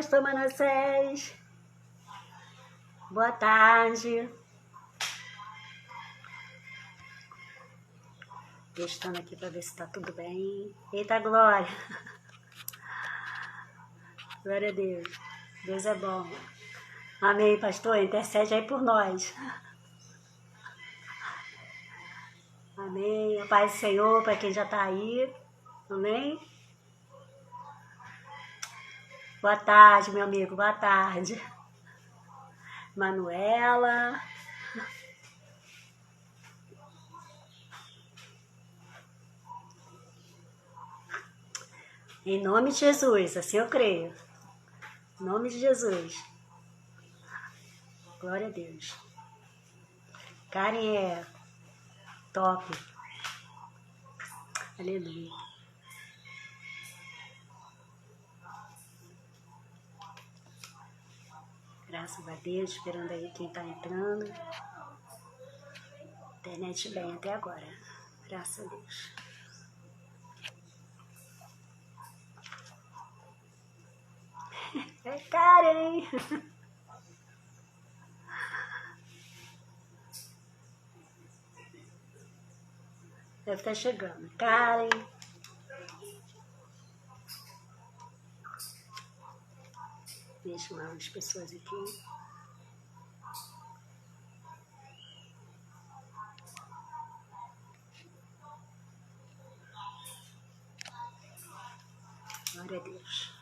pastor Manassés. Boa tarde. Testando aqui para ver se está tudo bem. Eita, glória. Glória a Deus. Deus é bom. Amém, pastor. Intercede aí por nós. Amém. A paz do Senhor para quem já está aí. Amém. Boa tarde, meu amigo. Boa tarde. Manuela. Em nome de Jesus, assim eu creio. Em nome de Jesus. Glória a Deus. Karen é top. Aleluia. Graças a Deus, esperando aí quem está entrando. Internet bem até agora. Graças a Deus. É Karen! Deve estar chegando. Karen. Deixa umas pessoas aqui. Glória a Deus.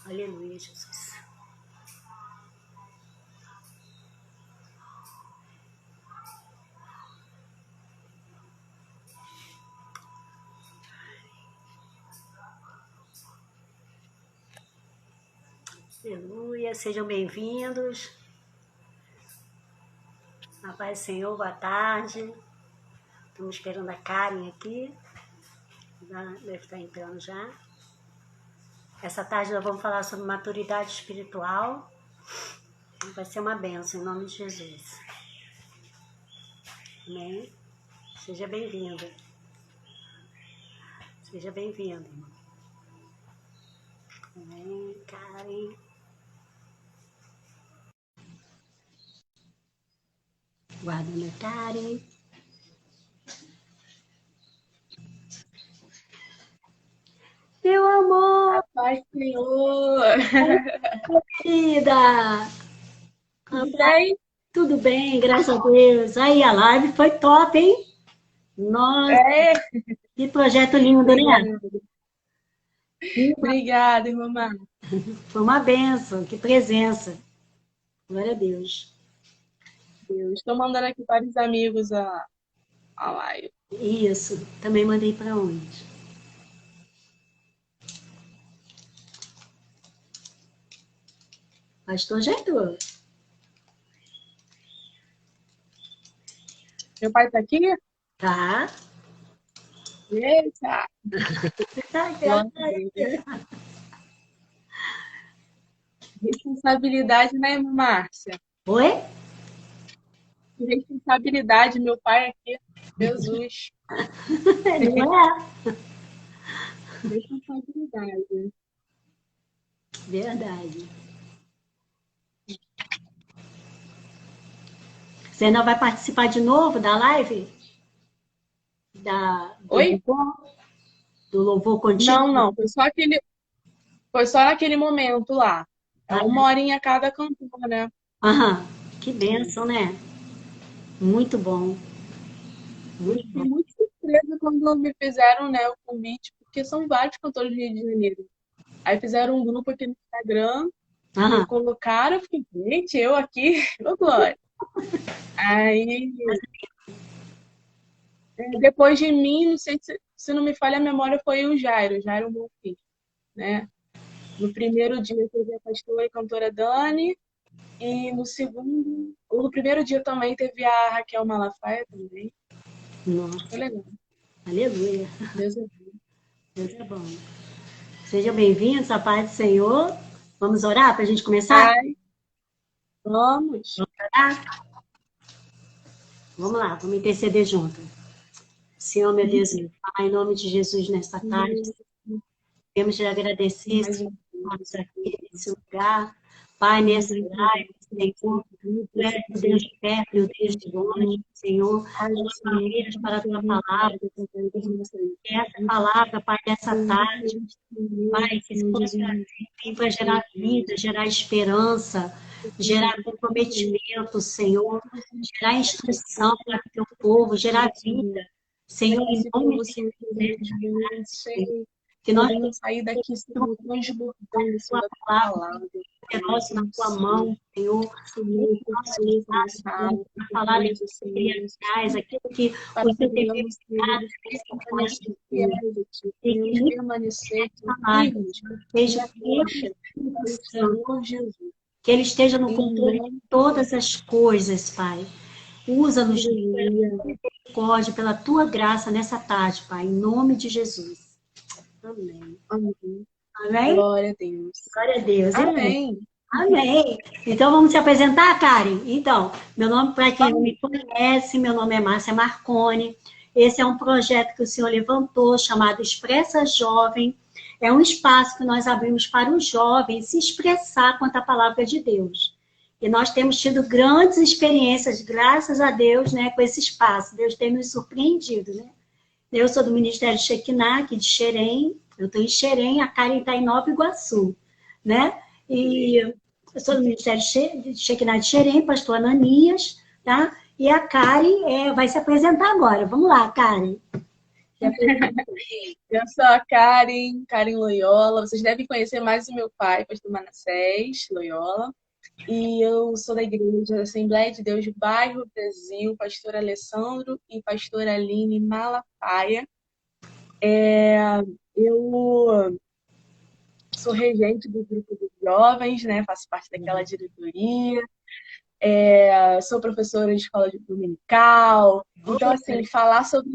Aleluia, Jesus. Aleluia, sejam bem-vindos. A paz do Senhor, boa tarde. Estamos esperando a Karen aqui. Deve estar entrando já. Essa tarde nós vamos falar sobre maturidade espiritual. Vai ser uma bênção, em nome de Jesus. Amém? Seja bem-vindo. Seja bem-vindo. Amém, Karen. Guardando a Karen. Meu amor! Paz, Senhor! Querida! Tudo bem? Tudo bem, graças a Deus. Aí, a live foi top, hein? Nossa, É, que projeto lindo, né? obrigada, irmã Mara. Foi uma bênção, que presença. Glória a Deus. Eu estou mandando aqui para os amigos a live. Isso, também mandei para onde? Pastor já entrou. Meu pai está aqui? Tá? Eita! Tá, Glória a Deus. Responsabilidade, né, irmã Márcia? Oi? Responsabilidade, meu pai aqui. Jesus. Não é? Responsabilidade. Verdade. Você ainda vai participar de novo da live? Oi? Do louvor contínuo? Não. Foi só naquele momento lá. É Ah, 1 horinha cada cantor, né? aham, que bênção, né? Muito bom, Eu muito fiquei bom. muito surpresa quando me fizeram, né, o convite, porque são vários cantores do Rio de Janeiro. Aí fizeram um grupo aqui no Instagram, me Aham, colocaram, eu fiquei, gente, eu aqui, ô Glória. Aí, depois de mim, não sei se não me falha a memória, foi o Jairo Bonfim, né? No primeiro dia teve a pastora e cantora Dani, e no segundo, ou no primeiro dia também teve a Raquel Malafaia também. Foi nossa, legal. aleluia, Deus é bom. Deus é bom. Sejam bem-vindos, a paz do Senhor. Vamos orar para a gente começar? Pai, Vamos. Tá? Vamos lá, vamos interceder junto. Senhor, meu Deus, Pai, em nome de Jesus, nesta tarde, queremos te agradecer, Senhor, por estar aqui nesse lugar. Pai, nessa live, Senhor, tu és o Deus de perto e o Deus de longe, Senhor. Nós famílias para a tua palavra. Que essa palavra, Pai, dessa tarde, Pai, que se possa para gerar vida, gerar esperança, gerar comprometimento, Senhor, gerar instrução para o teu povo, gerar vida. Senhor, em nome de Jesus, que nós Podemos sair daqui transbordando tua palavra, poderosa na tua mão, Senhor. Senhor, Para falar aquilo que atrás, aquilo que o Senhor tem preparado, e que permanecer seja Senhor Jesus. que Ele esteja no controle de todas as coisas, Pai. Usa-nos pela misericórdia, pela tua graça nessa tarde, Pai, em nome de Jesus. Amém. Amém. Amém? Glória a Deus. Glória a Deus. Amém. Amém. Então vamos se apresentar, Karen? Então, meu nome, para quem não me conhece, meu nome é Márcia Marconi. Esse é um projeto que o senhor levantou, chamado Expressa Jovem. É um espaço que nós abrimos para o jovem se expressar quanto à palavra de Deus. E nós temos tido grandes experiências, graças a Deus, né, com esse espaço. Deus tem nos surpreendido, né? Eu sou do Ministério Shekinah, aqui de Xerém. Eu estou em Xerém, a Karen está em Nova Iguaçu, né? E eu sou do Ministério Shekinah de Xerém, pastor Ananias, tá? E a Karen vai se apresentar agora. Vamos lá, Karen. Eu sou a Karen Loyola. Vocês devem conhecer mais o meu pai, pastor Manassés Loyola. E eu sou da Igreja da Assembleia de Deus do Bairro Brasil, pastor Alessandro e pastora Aline Malafaia. Eu sou regente do grupo dos jovens, né? Faço parte daquela diretoria. Sou professora de escola de dominical. Então, assim, falar sobre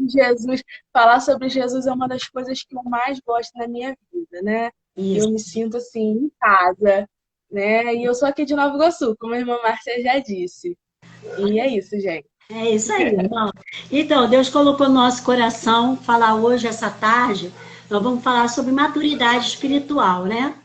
Jesus é uma das coisas que eu mais gosto na minha vida, né? Isso. Eu me sinto, assim, em casa, né? E eu sou aqui de Nova Iguaçu, como a irmã Márcia já disse. E é isso, gente. É isso aí, irmão. Então, Deus colocou no nosso coração falar hoje, essa tarde, nós vamos falar sobre maturidade espiritual, né?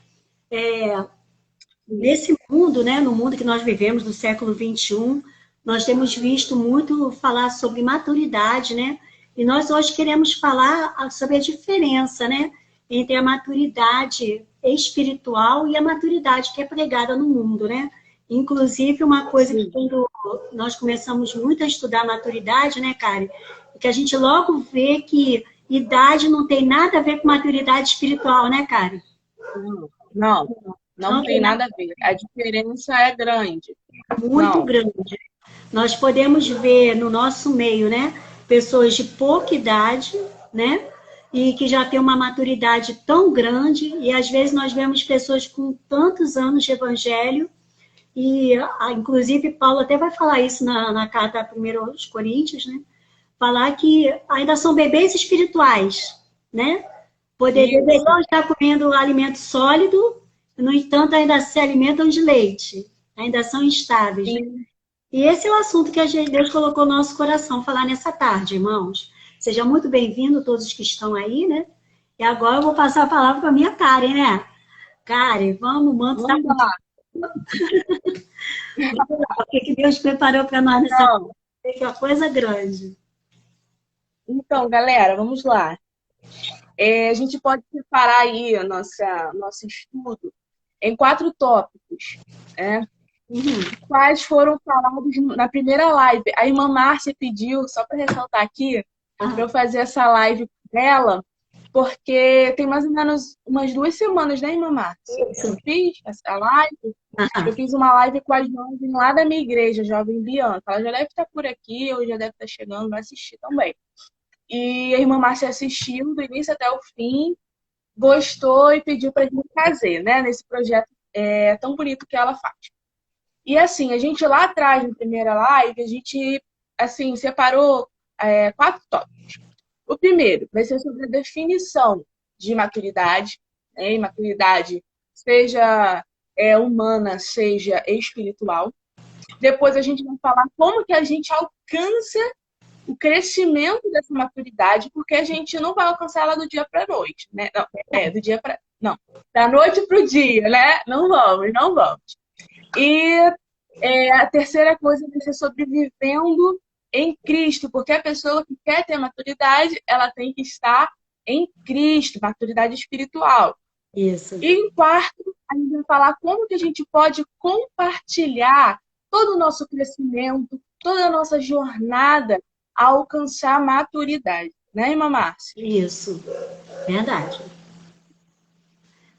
Nesse mundo, né, no mundo que nós vivemos, no século XXI, nós temos visto muito falar sobre maturidade, né? E nós hoje queremos falar sobre a diferença, né, entre a maturidade espiritual e a maturidade que é pregada no mundo, né? Inclusive, uma coisa que quando nós começamos muito a estudar maturidade, né, Karen, é que a gente logo vê que idade não tem nada a ver com maturidade espiritual, né, Karen? Não tem nada a ver. A diferença é grande. Muito grande. Nós podemos ver no nosso meio, né, pessoas de pouca idade, né, e que já tem uma maturidade tão grande, e às vezes nós vemos pessoas com tantos anos de evangelho, e inclusive Paulo até vai falar isso na carta 1 aos Coríntios, né, falar que ainda são bebês espirituais, né, poderiam estar comendo alimento sólido, no entanto ainda se alimentam de leite, ainda são instáveis, né? E esse é o assunto que Deus colocou no nosso coração falar nessa tarde, irmãos. Sejam muito bem-vindos todos que estão aí, né? E agora eu vou passar a palavra para a minha Karen, né? Karen, vamos lá. O que Deus preparou para nós nessa tarde? É uma coisa grande. Então, galera, vamos lá. A gente pode separar aí nosso estudo em 4 tópicos, né? Quais foram falados na primeira live. A irmã Márcia pediu, só para ressaltar aqui, para eu fazer essa live dela, porque tem mais ou menos umas 2 semanas, né, irmã Márcia? Eu fiz essa live, eu fiz uma live com a jovem lá da minha igreja, a jovem Bianca. Ela já deve estar por aqui, ou já deve estar chegando, vai assistir também. E a irmã Márcia assistiu do início até o fim, gostou e pediu para a gente fazer, né, nesse projeto tão bonito que ela faz. E assim, a gente lá atrás, na primeira live, a gente assim, separou 4 tópicos. O primeiro vai ser sobre a definição de maturidade, né? E maturidade seja humana, seja espiritual. Depois a gente vai falar como que a gente alcança o crescimento dessa maturidade, porque a gente não vai alcançar ela do dia para a noite, né? Não, do dia para... Não, da noite para o dia, né? Não vamos, não vamos. E a terceira coisa vai ser sobrevivendo em Cristo, porque a pessoa que quer ter maturidade, ela tem que estar em Cristo, maturidade espiritual. Isso. E em quarto, a gente vai falar como que a gente pode compartilhar todo o nosso crescimento, toda a nossa jornada a alcançar a maturidade. Né, irmã Márcia? Isso, verdade.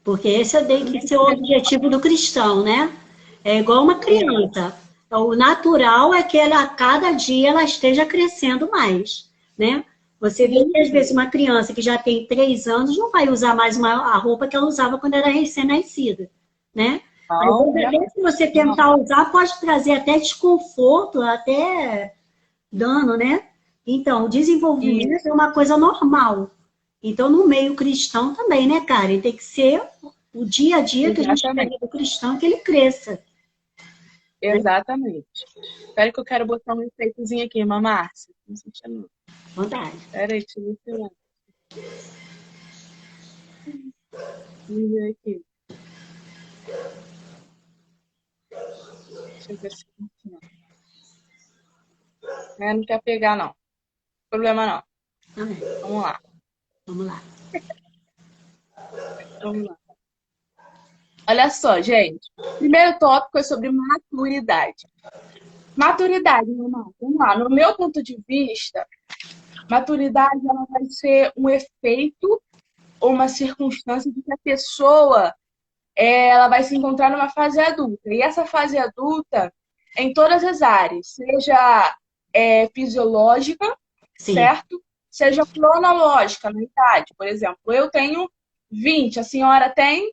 Porque esse tem que ser o objetivo do cristão, né? É igual uma criança. O natural é que ela, a cada dia ela esteja crescendo mais, né? Você vê que às vezes uma criança que já tem 3 anos não vai usar mais a roupa que ela usava quando era recém-nascida, né? Não, Mas se você tentar usar, pode trazer até desconforto, até dano, né? Então, o desenvolvimento é uma coisa normal. Então, no meio cristão também, né, Karen? Tem que ser o dia a dia que a gente pega do cristão que ele cresça. Exatamente. Espera que eu quero botar um efeitozinho aqui, irmã Márcia. Não sei se não. Vontade. Espera aí, deixa eu ver Vamos ver aqui. Deixa eu ver se funciona. Não quer pegar, não. Problema não. Vamos lá. Vamos lá. Vamos lá. Olha só, gente. Primeiro tópico é sobre maturidade. Maturidade, irmão. Vamos lá. No meu ponto de vista, maturidade ela vai ser um efeito ou uma circunstância de que a pessoa ela vai se encontrar numa fase adulta. E essa fase adulta, em todas as áreas, seja fisiológica, Sim. certo? Seja cronológica, na idade. Por exemplo, eu tenho 20, a senhora tem?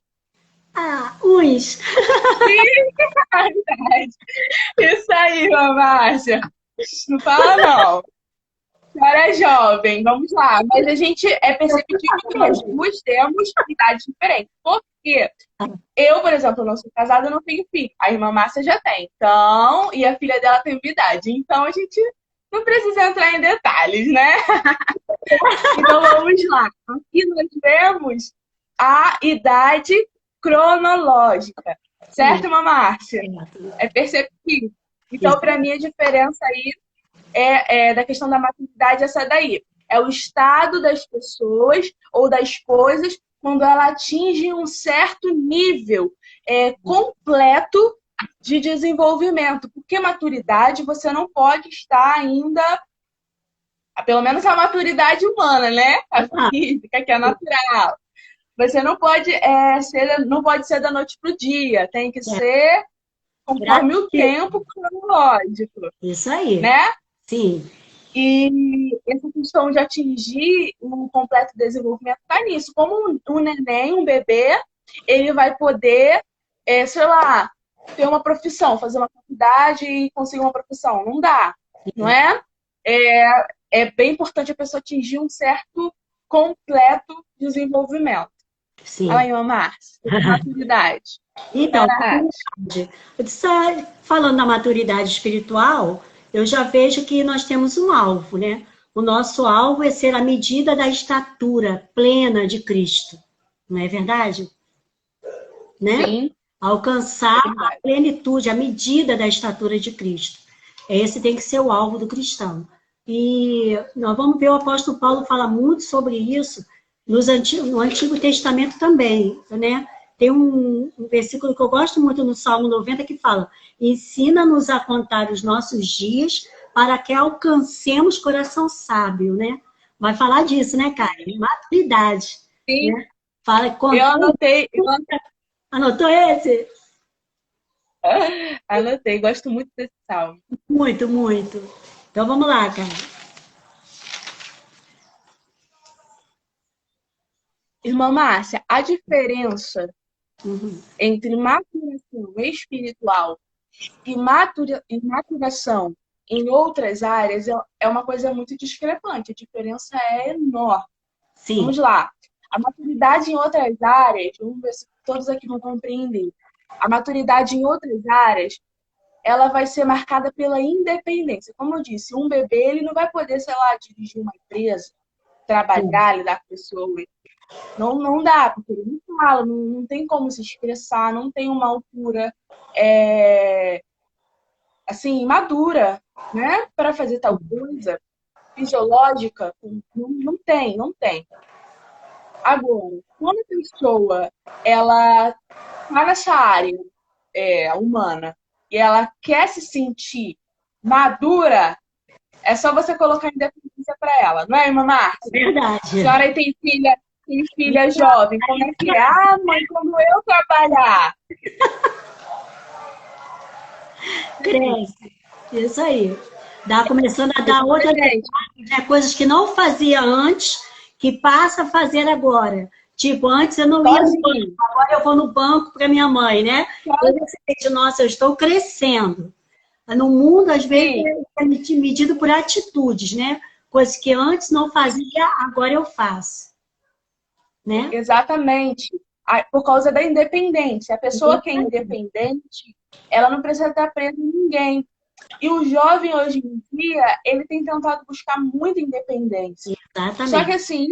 Uns. Isso aí, Márcia. Não fala, não. A senhora é jovem, vamos lá. Mas a gente é perceptível que nós duas temos idades diferentes. Por quê? Eu, por exemplo, não sou casada, não tenho filho. A irmã Márcia já tem. Então, e a filha dela tem idade. Então, a gente não precisa entrar em detalhes, né? Então, vamos lá. Aqui nós vemos a idade cronológica. Certo, irmã Márcia? É perceptível. Então, para mim, a diferença aí da questão da maturidade é essa daí. É o estado das pessoas ou das coisas quando ela atinge um certo nível completo de desenvolvimento. Porque maturidade você não pode estar ainda, pelo menos a maturidade humana, né? A física, que é natural. Você não pode não pode ser da noite para o dia. Tem que ser conforme o tempo cronológico. Isso aí. Né? Sim. E essa questão de atingir um completo desenvolvimento está nisso. Como um neném, um bebê, ele vai poder, sei lá, ter uma profissão, fazer uma faculdade e conseguir uma profissão. Não dá, não é? É bem importante a pessoa atingir um certo completo desenvolvimento. Sim. Aí, Márcia, maturidade. Então, falando da maturidade espiritual, eu já vejo que nós temos um alvo, né? O nosso alvo é ser a medida da estatura plena de Cristo. Não é verdade? Né? Sim. Alcançar a plenitude, a medida da estatura de Cristo. Esse tem que ser o alvo do cristão. E nós vamos ver, o apóstolo Paulo fala muito sobre isso no Antigo Testamento também, né? Tem um versículo que eu gosto muito no Salmo 90 que fala: ensina-nos a contar os nossos dias para que alcancemos coração sábio, né? Vai falar disso, né, Karen? Maturidade. Sim. Né? Fala, eu anotei. Anotou esse? Anotei, gosto muito desse salmo. Muito, muito. Então vamos lá, Karen. Irmã Márcia, a diferença entre maturação espiritual e maturação em outras áreas é uma coisa muito discrepante. A diferença é enorme. Sim. Vamos lá. A maturidade em outras áreas, vamos ver se todos aqui vão compreender. A maturidade em outras áreas ela vai ser marcada pela independência. Como eu disse, um bebê ele não vai poder, sei lá, dirigir uma empresa, trabalhar, lidar com pessoas. Não dá, porque ele não fala, não tem como se expressar, não tem uma altura assim, madura, né, para fazer tal coisa fisiológica. Não tem. Agora, quando a pessoa ela tá nessa área humana e ela quer se sentir madura, é só você colocar independência para ela, não é, irmã Márcia? Verdade. A senhora aí tem filha jovem, como é que é? Ah, mãe, quando eu trabalhar. Cresce. Isso aí. Começando a dar outras Exatamente. coisas que não fazia antes, que passa a fazer agora. Tipo, antes eu não ia no banco, Sozinho. agora eu vou no banco para minha mãe, né? Eu pensei, nossa, eu estou crescendo. No mundo, às vezes, Sim, é medido por atitudes, né? Coisas que antes não fazia, agora eu faço, né? exatamente. Por causa da independência. A pessoa que é independente, ela não precisa estar presa em ninguém. E o jovem, hoje em dia, ele tem tentado buscar muita independência. Só que, Exatamente. assim,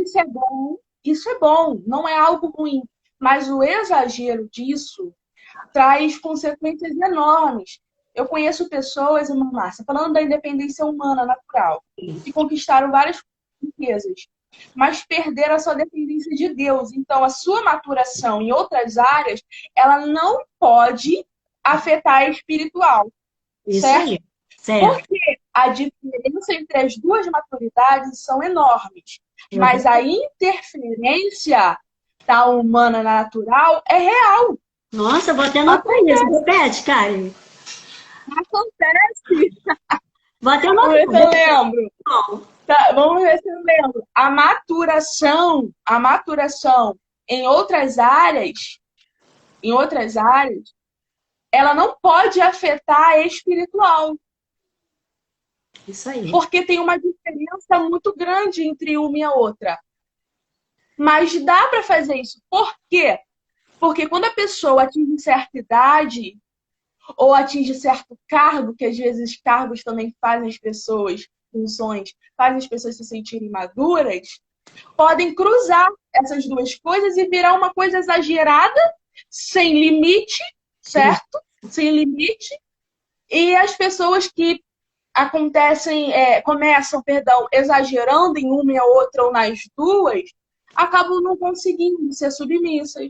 isso é bom, não é algo ruim. Mas o exagero disso traz consequências enormes. Eu conheço pessoas, irmã Márcia, falando da independência humana natural, que conquistaram várias riquezas, mas perderam a sua dependência de Deus. Então, a sua maturação em outras áreas, ela não pode afetar a espiritual, Isso certo? aí. Certo. Porque a diferença entre as duas maturidades são enormes, Eu mas a interferência da humana natural é real. Nossa, eu vou até anotar isso. Acontece, Repete, Karen. acontece. Vou até Vamos ver se anotar. eu lembro. Tá, vamos ver se eu lembro. A maturação em outras áreas, ela não pode afetar a espiritual, Isso aí. porque tem uma diferença muito grande entre uma e a outra. Mas dá para fazer isso. Por quê? Porque quando a pessoa atinge certa idade ou atinge certo cargo, que às vezes cargos também fazem as pessoas, funções, fazem as pessoas se sentirem maduras, podem cruzar essas duas coisas e virar uma coisa exagerada, sem limite, certo? Sem limite. E as pessoas que começam, exagerando em uma e a outra ou nas duas, acabam não conseguindo ser submissas,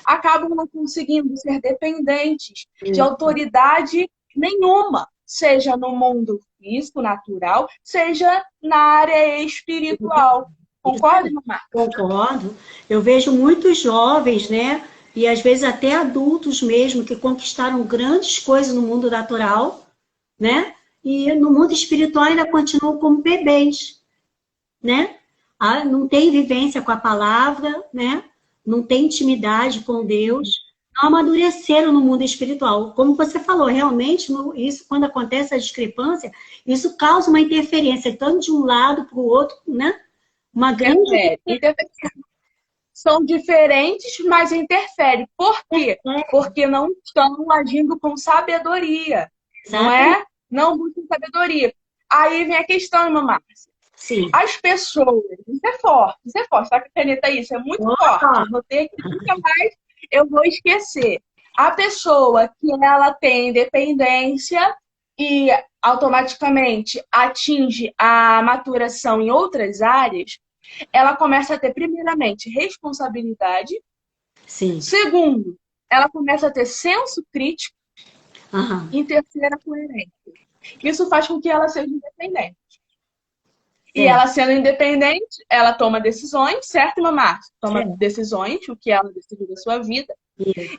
acabam não conseguindo ser dependentes de autoridade nenhuma, seja no mundo físico, natural, seja na área espiritual. Concorda, mamãe? Concordo. Eu vejo muitos jovens, né? E às vezes até adultos mesmo, que conquistaram grandes coisas no mundo natural, né? E no mundo espiritual ainda continuam como bebês, né? Não tem vivência com a palavra, né? Não tem intimidade com Deus, não amadureceram no mundo espiritual. Como você falou, realmente, isso, quando acontece a discrepância, isso causa uma interferência, tanto de um lado para o outro, né? Uma grande. São diferentes, mas interferem. Por quê? Porque não estão agindo com sabedoria. Não é? Não buscam sabedoria. Aí vem a questão, irmã Márcia. Sim. As pessoas, isso é forte, tá com a caneta aí, isso é muito forte. Vou ter que nunca mais eu vou esquecer. A pessoa que ela tem dependência e automaticamente atinge a maturação em outras áreas, ela começa a ter, primeiramente, responsabilidade. Sim. Segundo, ela começa a ter senso crítico. Uhum. E terceira, coerência. Isso faz com que ela seja independente. E ela sendo independente, ela toma decisões, certo, mamá? Toma decisões, o que ela decidiu da sua vida.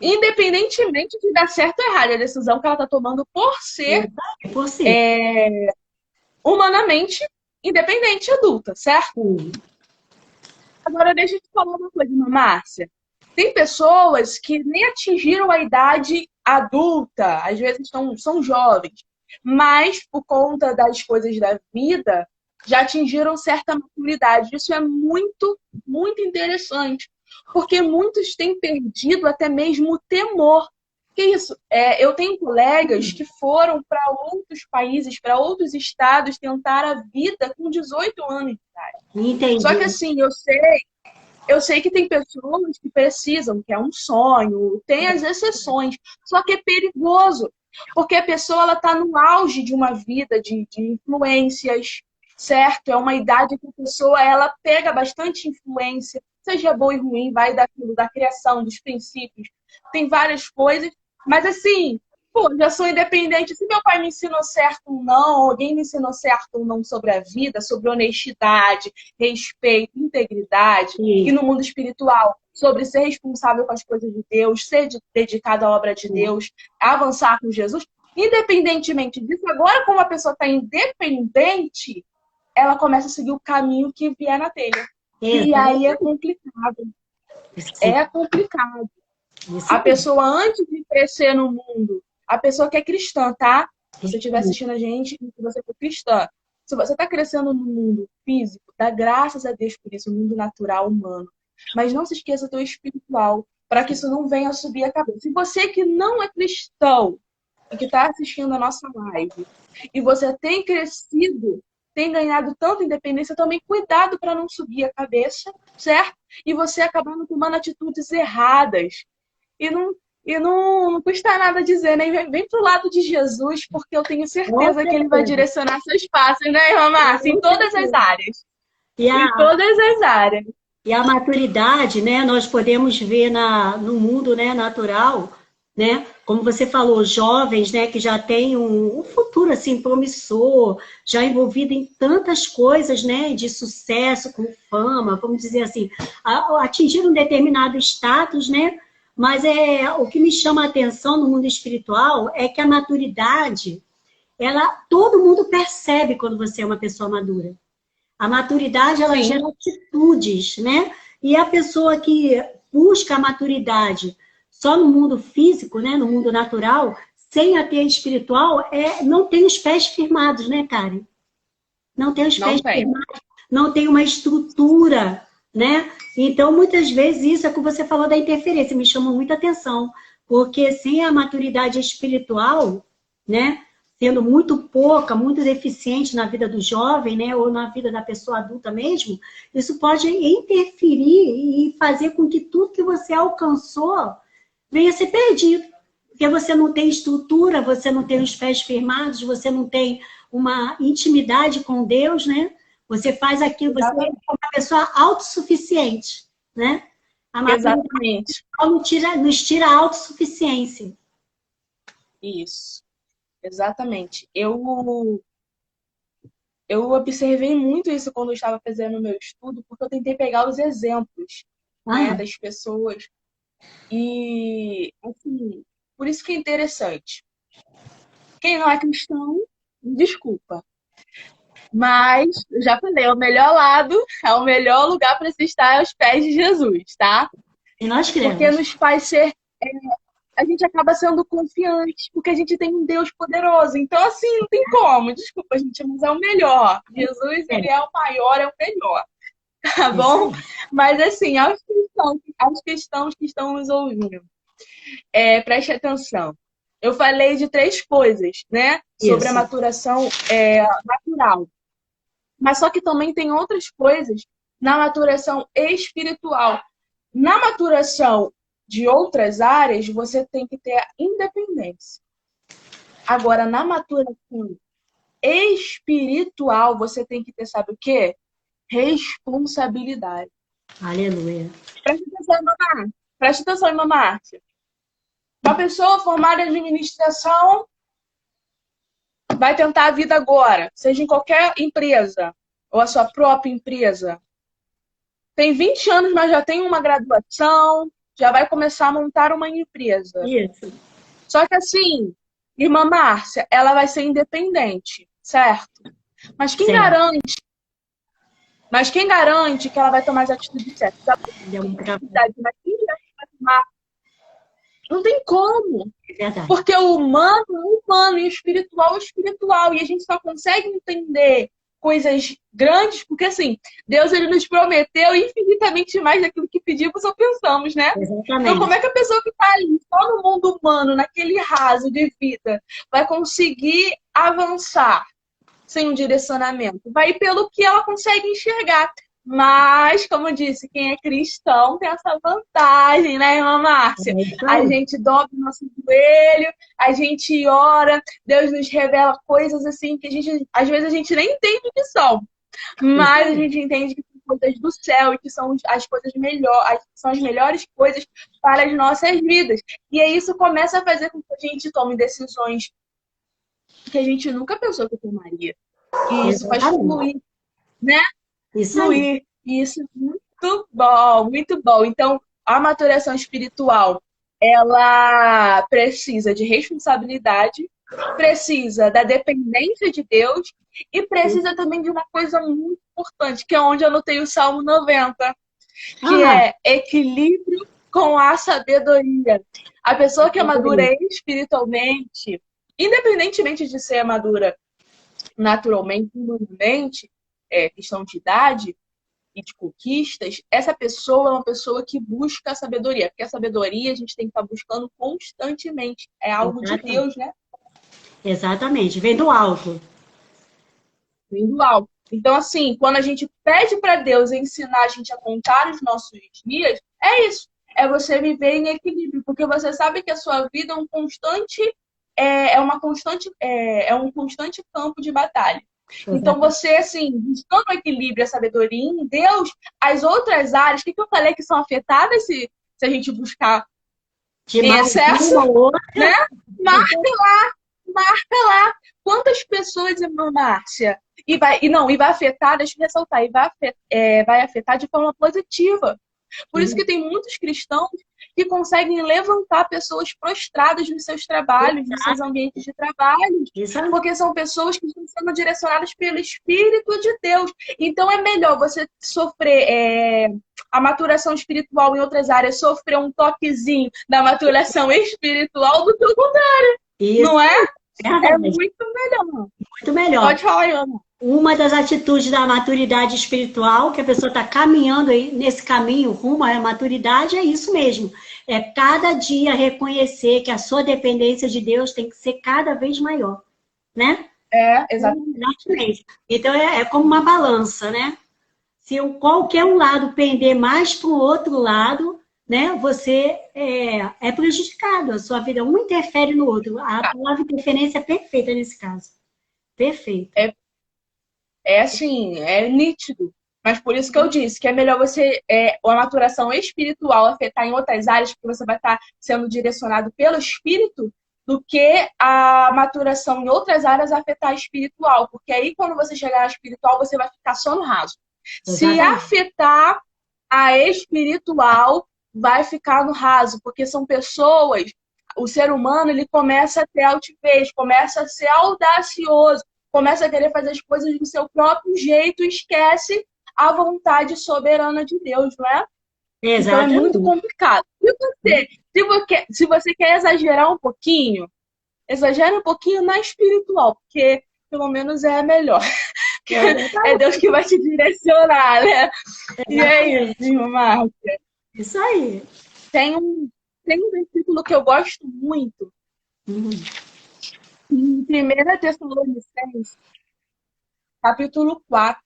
Independentemente de dar certo ou errado, a decisão que ela está tomando por ser humanamente independente e adulta, certo? Agora, deixa eu te falar uma coisa, Márcia. Tem pessoas que nem atingiram a idade adulta, às vezes são jovens, mas por conta das coisas da vida, já atingiram certa maturidade. Isso é muito, muito interessante, porque muitos têm perdido até mesmo o temor Que isso? Eu tenho colegas que foram para outros países, para outros estados, tentar a vida com 18 anos de idade. Só que Entendi. assim, eu sei que tem pessoas que precisam, que é um sonho, tem as exceções, só que é perigoso, porque a pessoa ela está no auge de uma vida de influências, certo? É uma idade que a pessoa ela pega bastante influência, seja boa e ruim, vai daquilo, da criação, dos princípios, tem várias coisas, mas assim, pô, já sou independente. Se meu pai me ensinou certo ou não, alguém me ensinou certo ou não sobre a vida, sobre honestidade, respeito, integridade, e Isso. no mundo espiritual, sobre ser responsável com as coisas de Deus, ser dedicado à obra de Deus, avançar com Jesus, independentemente disso, agora como a pessoa está independente, ela começa a seguir o caminho que vier na telha. E aí é complicado. É complicado. A pessoa, antes de crescer no mundo, a pessoa que é cristã, tá? Se você estiver assistindo a gente e você for cristã, se você está crescendo no mundo físico, dá graças a Deus por isso, no mundo natural, humano. Mas não se esqueça do espiritual, para que isso não venha a subir a cabeça. E você que não é cristão e que está assistindo a nossa live, e você tem crescido, tem ganhado tanta independência, também cuidado para não subir a cabeça, certo? E você acabando tomando atitudes erradas. E não custa nada dizer, né? Vem pro lado de Jesus, porque eu tenho certeza que ele vai direcionar seus passos, né, irmã Márcia? Em todas as áreas. E a, Em todas as áreas. e a maturidade, né, nós podemos ver no mundo, né, natural, né, como você falou, jovens, né, que já têm um futuro assim promissor, já envolvido em tantas coisas, né, de sucesso, com fama, vamos dizer assim, atingir um determinado status, né, mas o que me chama a atenção no mundo espiritual é que a maturidade, todo mundo percebe quando você é uma pessoa madura. A maturidade, ela gera atitudes, né? E a pessoa que busca a maturidade só no mundo físico, né? No mundo natural, sem a ter espiritual, não tem os pés firmados, né, Karen? Não tem os pés firmados, não tem uma estrutura, né? Então, muitas vezes, isso é que você falou da interferência, me chamou muita atenção, porque sem a maturidade espiritual, né? Sendo muito pouca, muito deficiente na vida do jovem, né, ou na vida da pessoa adulta mesmo, isso pode interferir e fazer com que tudo que você alcançou venha a ser perdido. Porque você não tem estrutura, você não tem os pés firmados, você não tem uma intimidade com Deus, né? Você faz aquilo, você é uma pessoa autossuficiente, né? A Exatamente. nos tira a autossuficiência. Isso. Exatamente. Eu observei muito isso quando eu estava fazendo o meu estudo, porque eu tentei pegar os exemplos, né, das pessoas. E, assim, por isso que é interessante. Quem não é cristão, desculpa. Mas, eu já falei, o melhor lado, o melhor lugar para se estar aos pés de Jesus, tá? E nós queremos. Porque nos faz ser... a gente acaba sendo confiante, porque a gente tem um Deus poderoso. Então, assim, não tem como. Desculpa, gente, mas é o melhor. Jesus, ele é o maior, é o melhor. Tá bom? Mas, assim, aos cristãos que estão nos ouvindo, preste atenção. Eu falei de 3 coisas, né? Sobre a maturação natural. Mas só que também tem outras coisas na maturação espiritual. Na maturação de outras áreas, você tem que ter a independência. Agora, na maturação espiritual, você tem que ter, sabe o quê? Responsabilidade. Aleluia. Presta atenção, irmã Márcia. Uma pessoa formada em administração vai tentar a vida agora, seja em qualquer empresa, ou a sua própria empresa. Tem 20 anos, mas já tem uma graduação, já vai começar a montar uma empresa. Isso. Só que assim, irmã Márcia, ela vai ser independente, certo? Mas quem garante que ela vai tomar as atitudes certas? Mas quem vai tomar? Não tem como. Porque o humano é humano e o espiritual é espiritual. E a gente só consegue entender coisas grandes, porque assim, Deus ele nos prometeu infinitamente mais daquilo que pedimos ou pensamos, né? Então, como Exatamente. é que a pessoa que está ali, só no mundo humano, naquele raso de vida, vai conseguir avançar sem um direcionamento? Vai pelo que ela consegue enxergar. Mas, como eu disse, quem é cristão tem essa vantagem, né, irmã Márcia? É isso A aí. gente dobra o nosso joelho, a gente ora, Deus nos revela coisas assim que a gente, às vezes a gente nem entende o que são, Isso mas a aí. gente entende que são coisas do céu e que são as coisas melhores, são as melhores coisas para as nossas vidas. E aí isso começa a fazer com que a gente tome decisões que a gente nunca pensou que tomaria. E isso faz Exatamente. fluir, né? Isso aí. Fluir. E isso é muito bom, muito bom. Então, a maturação espiritual, ela precisa de responsabilidade, precisa da dependência de Deus e precisa também de uma coisa muito importante, que é onde eu anotei o Salmo 90, que Ah, é equilíbrio com a sabedoria. A pessoa que é madura espiritualmente, independentemente de ser madura naturalmente, humanamente, questão de idade e de conquistas, essa pessoa é uma pessoa que busca a sabedoria, porque a sabedoria a gente tem que estar buscando constantemente. É algo de exatamente. Deus, né? Exatamente. Vem do alto. Vindo alto. Então, assim, quando a gente pede para Deus ensinar a gente a contar os nossos dias, é isso. É você viver em equilíbrio, porque você sabe que a sua vida é um constante, é um constante campo de batalha. Então, Exatamente. você, assim, buscando o equilíbrio e a sabedoria em Deus, as outras áreas, o que eu falei que são afetadas se a gente buscar De em mais excesso, uma ou né? outra. Marca lá quantas pessoas, irmã Márcia, e vai afetar, deixa eu ressaltar, vai afetar de forma positiva. Por isso que tem muitos cristãos que conseguem levantar pessoas prostradas nos seus trabalhos, nos seus ambientes de trabalho, Isso aí. porque são pessoas que estão sendo direcionadas pelo Espírito de Deus. Então é melhor você sofrer a maturação espiritual em outras áreas, sofrer um toquezinho da maturação espiritual do que o contrário, Isso não é? é É verdade. muito melhor. Muito melhor. Pode falar, Ana. Uma das atitudes da maturidade espiritual, que a pessoa está caminhando aí nesse caminho rumo à maturidade, é isso mesmo. É cada dia reconhecer que a sua dependência de Deus tem que ser cada vez maior, né? Exatamente. Exatamente. Então é como uma balança, né? Se qualquer um lado pender mais para o outro lado, né, você é prejudicado. A sua vida, um interfere no outro. A palavra interferência é perfeita nesse caso. Perfeito. É assim, é nítido. Mas por isso que eu disse que é melhor você, a maturação espiritual afetar em outras áreas, porque você vai estar sendo direcionado pelo Espírito, do que a maturação em outras áreas afetar a espiritual. Porque aí, quando você chegar na espiritual, você vai ficar só no raso. Se Exatamente. afetar a espiritual, vai ficar no raso, porque são pessoas. O ser humano ele começa a ter altivez, começa a ser audacioso, começa a querer fazer as coisas do seu próprio jeito e esquece a vontade soberana de Deus, não é? Então é muito Exatamente. complicado. Se você quer exagerar um pouquinho, exagera um pouquinho na espiritual, porque pelo menos é melhor. É Deus que vai te direcionar, né? E é isso, irmã. Isso aí. Tem um versículo que eu gosto muito, Uhum. em 1 Tessalonicenses, capítulo 4.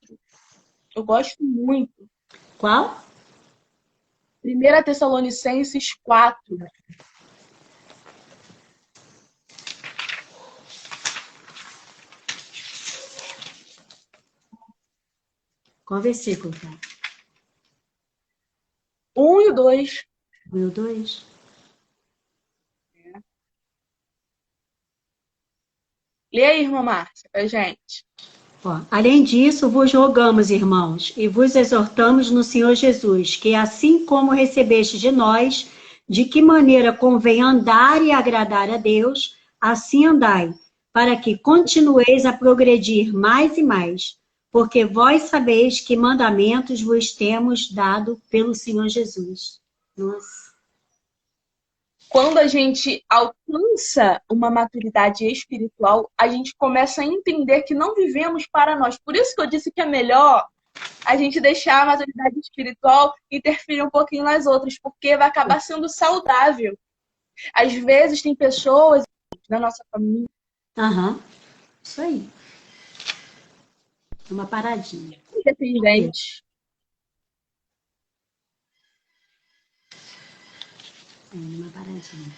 Eu gosto muito. Qual? 1 Tessalonicenses 4. Qual versículo, cara? 1 e 2. 1 e 2. Lê aí, irmã Márcia, pra gente. Ó, além disso, vos rogamos, irmãos, e vos exortamos no Senhor Jesus, que assim como recebeste de nós, de que maneira convém andar e agradar a Deus, assim andai, para que continueis a progredir mais e mais, porque vós sabeis que mandamentos vos temos dado pelo Senhor Jesus. Nossa. quando a gente alcança uma maturidade espiritual, a gente começa a entender que não vivemos para nós. Por isso que eu disse que é melhor a gente deixar a maturidade espiritual interferir um pouquinho nas outras, porque vai acabar sendo saudável. Às vezes tem pessoas na nossa família. Aham, isso aí. Uma paradinha. Independente. Uma paradinha.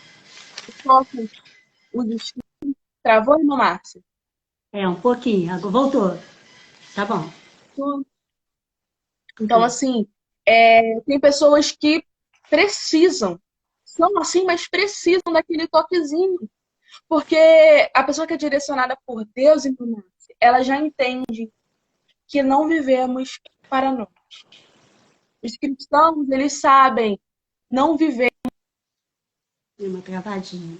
Os inscritos. Travou, irmã Márcia? Um pouquinho. Agora voltou. Tá bom. Então, assim, tem pessoas que precisam, são assim, mas precisam daquele toquezinho. Porque a pessoa que é direcionada por Deus, irmã Márcia, ela já entende que não vivemos para nós. Os cristãos, eles sabem não viver. Uma travadinha.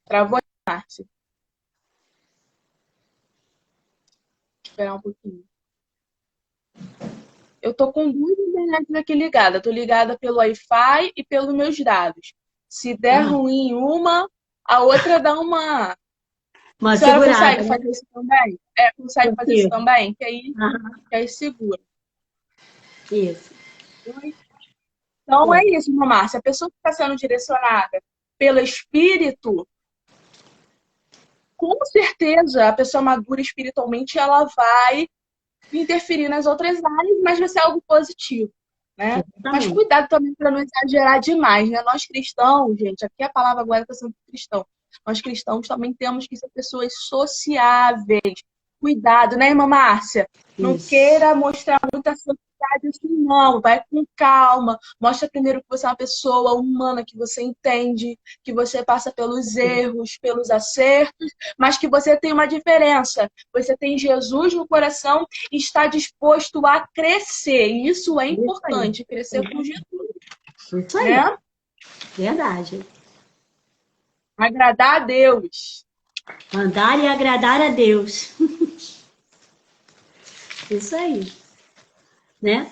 Travou, Márcia? Esperar um pouquinho. Eu tô com duas internets aqui ligadas. Tô ligada pelo Wi-Fi e pelos meus dados. Se der ruim uma, a outra dá uma... Uma a senhora segurada, consegue fazer isso também? Consegue fazer isso também? Que aí segura. Isso. Então é isso, irmã Márcia. A pessoa que está sendo direcionada pelo Espírito, com certeza a pessoa madura espiritualmente, ela vai interferir nas outras áreas, mas vai ser algo positivo, né? Mas cuidado também para não exagerar demais, né? Nós cristãos, gente, aqui a palavra agora está sendo cristão. Nós cristãos também temos que ser pessoas sociáveis. Cuidado, né, irmã Márcia? Não queira mostrar muita sociedade assim, não. Vai com calma. Mostra primeiro que você é uma pessoa humana, que você entende, que você passa pelos erros, pelos acertos, mas que você tem uma diferença. Você tem Jesus no coração e está disposto a crescer. E isso é importante, crescer com Jesus. Isso aí. Né? Verdade. Agradar a Deus. Andar e agradar a Deus. Isso aí. Né?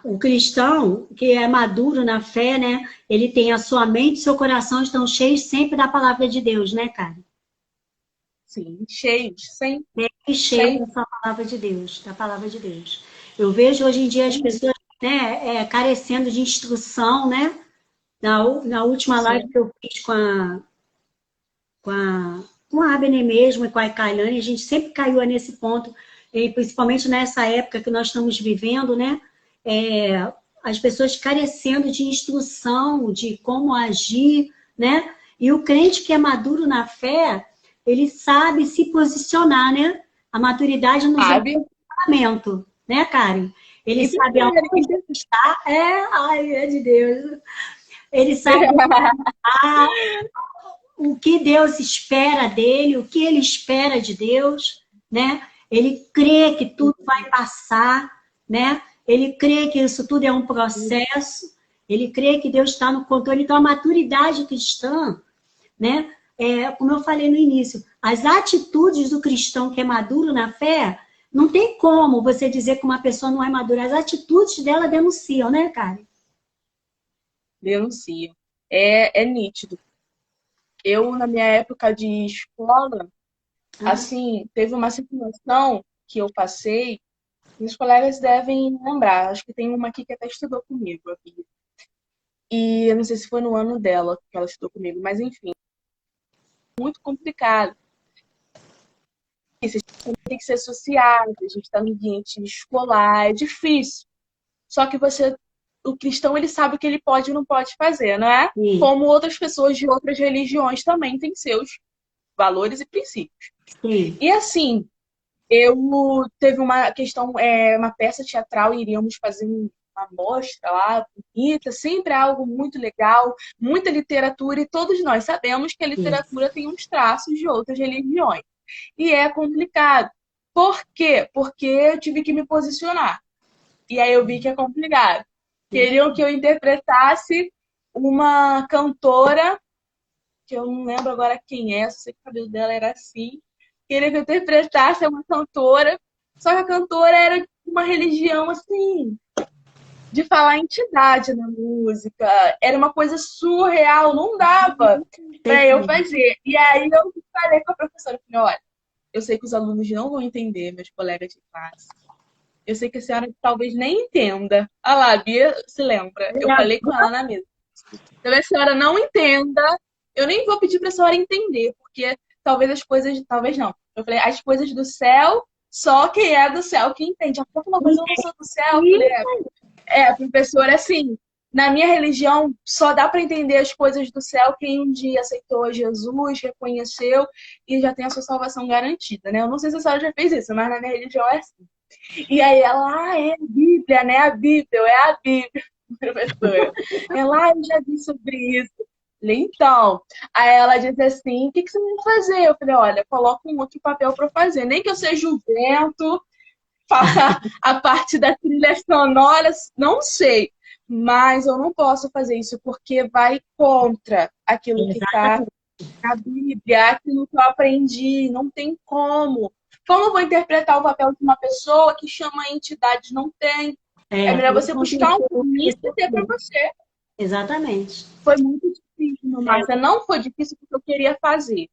O cristão que é maduro na fé, né? Ele tem a sua mente e seu coração estão cheios sempre da palavra de Deus, né, cara? Sim, cheios, sempre. Cheio dessa palavra de Deus, da palavra de Deus. Eu vejo hoje em dia as pessoas, né, carecendo de instrução, né? Na última live que eu fiz com a Abner mesmo e com a Kailane, a gente sempre caiu nesse ponto, e principalmente nessa época que nós estamos vivendo, né? As pessoas carecendo de instrução, de como agir, né? E o crente que é maduro na fé, ele sabe se posicionar, né? A maturidade no posicionamento, né, Karen? Ele sabe aonde está, é de Deus. Ele sabe o que Deus espera dele, o que ele espera de Deus, né? Ele crê que tudo vai passar, né? Ele crê que isso tudo é um processo, ele crê que Deus está no controle. Então, a maturidade cristã, né? Como eu falei no início, as atitudes do cristão que é maduro na fé, não tem como você dizer que uma pessoa não é madura. As atitudes dela denunciam, né, Karen? Denunciam. É nítido. Eu, na minha época de escola, assim, teve uma situação que eu passei, meus colegas devem lembrar, acho que tem uma aqui que até estudou comigo, a Bia. E eu não sei se foi no ano dela que ela estudou comigo, mas enfim, muito complicado. A gente tem que ser sociável, a gente está no ambiente escolar, é difícil. Só que o cristão, ele sabe o que ele pode e não pode fazer, não é? Sim. Como outras pessoas de outras religiões também têm seus valores e princípios. Sim. E assim, teve uma questão, uma peça teatral, iríamos fazer uma mostra lá, bonita, sempre algo muito legal, muita literatura, e todos nós sabemos que a literatura tem uns traços de outras religiões. E é complicado. Por quê? Porque eu tive que me posicionar. E aí eu vi que é complicado. Queriam que eu interpretasse uma cantora, que eu não lembro agora quem é, só sei que o cabelo dela era assim. Queria que eu interpretasse uma cantora, só que a cantora era de uma religião assim, de falar entidade na música. Era uma coisa surreal, não dava para eu fazer. E aí eu falei com a professora, falei, olha, eu sei que os alunos não vão entender, meus colegas de classe. Eu sei que a senhora talvez nem entenda. Ah lá, a Bia se lembra. Eu falei com ela na mesa. Talvez a senhora não entenda. Eu nem vou pedir para a senhora entender, porque talvez as coisas. Talvez não. Eu falei, as coisas do céu, só quem é do céu que entende. Ela falou, mas eu não sou do céu. Eu falei, professora, assim, na minha religião, só dá para entender as coisas do céu quem um dia aceitou Jesus, reconheceu e já tem a sua salvação garantida, né? Eu não sei se a senhora já fez isso, mas na minha religião é assim. E aí ela, é a Bíblia, né? A Bíblia, é a Bíblia, professora. Ela, eu já vi sobre isso. Falei, então, aí ela disse assim, o que você vai fazer? Eu falei, olha, coloca um outro papel para fazer. Nem que eu seja o vento, faça a parte da trilha sonora, não sei. Mas eu não posso fazer isso porque vai contra aquilo que está na Bíblia, aquilo que eu aprendi. Não tem como. Como eu vou interpretar o papel de uma pessoa que chama a entidade? Não tem. É melhor você buscar um início e ter para você. Exatamente. Foi muito difícil, Márcia. Não foi difícil porque eu queria fazer.